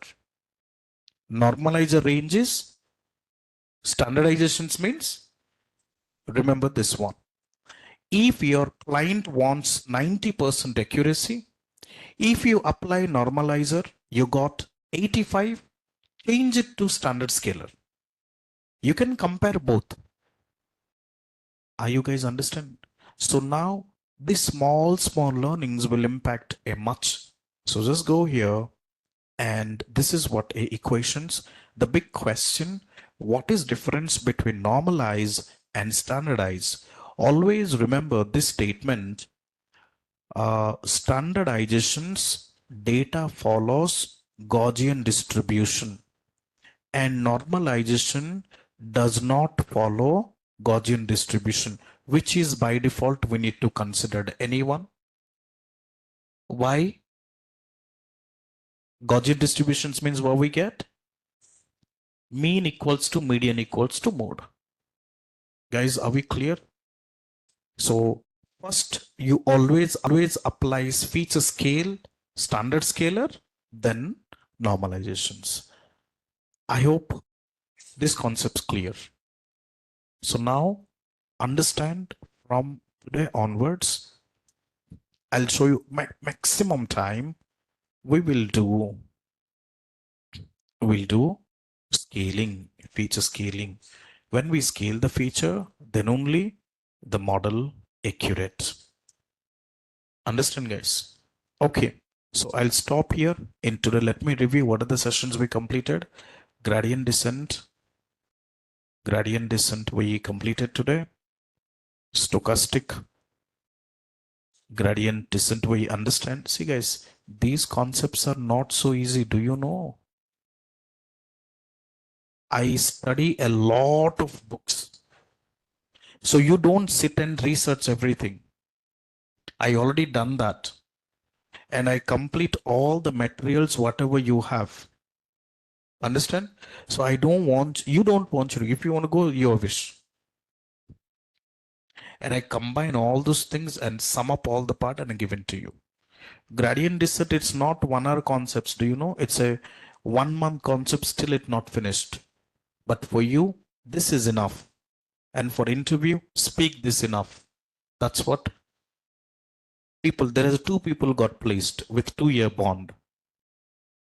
Normalizer ranges. Standardizations means, remember this one. If your client wants 90% accuracy, if you apply normalizer, you got 85, change it to standard scaler. You can compare both. Are you guys understand? So now these small learnings will impact a much. So just go here, and this is what a equations. The big question, what is difference between normalize and standardize? Always remember this statement. Standardizations data follows Gaussian distribution, and normalization does not follow Gaussian distribution, which is by default we need to consider. Anyone? Why? Gaussian distributions means what we get? Mean equals to median equals to mode. Guys, are we clear? So first you always applies feature scale, standard scaler, then normalizations. I hope this concept's clear. So now understand, from today onwards, I'll show you maximum time we will do scaling, feature scaling. When we scale the feature, then only the model accurate. Understand, guys? Okay, so I'll stop here. In today, let me review what are the sessions we completed. Gradient descent we completed today. Stochastic gradient descent we understand. See, guys, these concepts are not so easy. Do you know? I study a lot of books. So you don't sit and research everything. I already done that. And I complete all the materials, whatever you have. Understand? So I don't want, you don't want you, if you want to go, your wish. And I combine all those things and sum up all the part and I give it to you. Gradient descent, it's not 1 hour concepts. Do you know? It's a 1 month concept, still it not finished. But for you, this is enough. And for interview, speak this enough. That's what people, there is 2 people got placed with 2-year bond.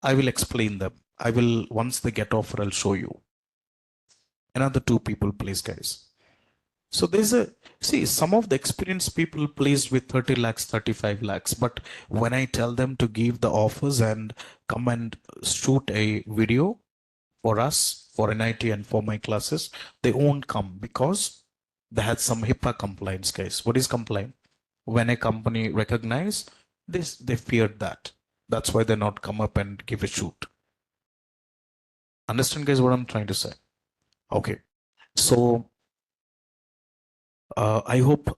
I will explain them. I will, once they get offer, I'll show you. Another 2 people placed, guys. So there's a, see, some of the experienced people placed with 30 lakhs, 35 lakhs. But when I tell them to give the offers and come and shoot a video for us, for NIT and for my classes, they won't come because they had some HIPAA compliance, guys. What is compliant? When a company recognize this, they feared that. That's why they not come up and give a shoot. Understand, guys, what I'm trying to say? Okay. So I hope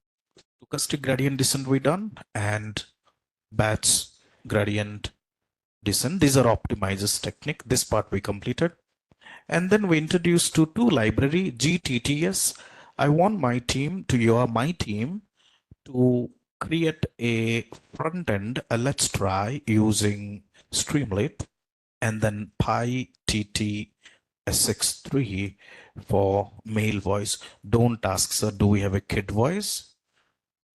stochastic gradient descent we done and batch gradient descent. These are optimizers technique. This part we completed. And then we introduced to two library GTTS. I want my team to, you are my team, to create a front end. Let's try using Streamlit and then PyTT SX3 for male voice. Don't ask, sir, do we have a kid voice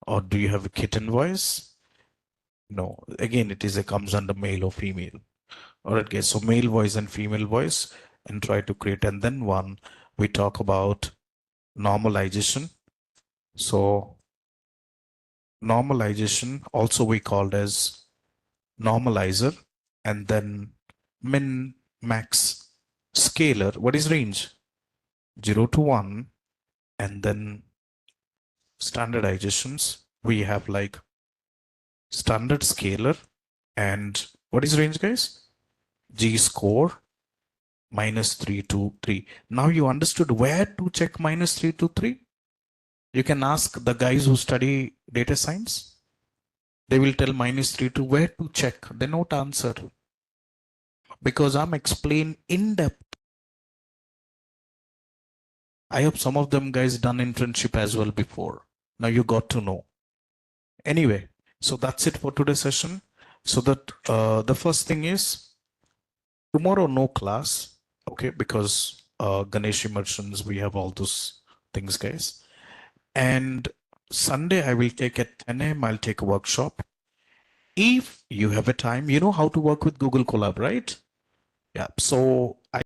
or do you have a kitten voice? No, again, it is a comes under male or female. All right, guys. So male voice and female voice, and try to create. And then one, we talk about normalization. So normalization also we called as normalizer, and then min max scalar. What is range? 0 to 1, and then standardizations. We have like standard scalar, and what is range, guys? G score -3 to 3. Now you understood where to check -3 to 3. You can ask the guys who study data science. They will tell -3 to where to check. They not answer because I'm explain in depth. I hope some of them guys done internship as well before. Now you got to know. Anyway, so that's it for today's session. So that the first thing is tomorrow no class, okay, because Ganesh immersions, we have all those things, guys. And Sunday I will take at 10 a.m. I'll take a workshop. If you have a time, you know how to work with Google Colab, right? Yeah. So I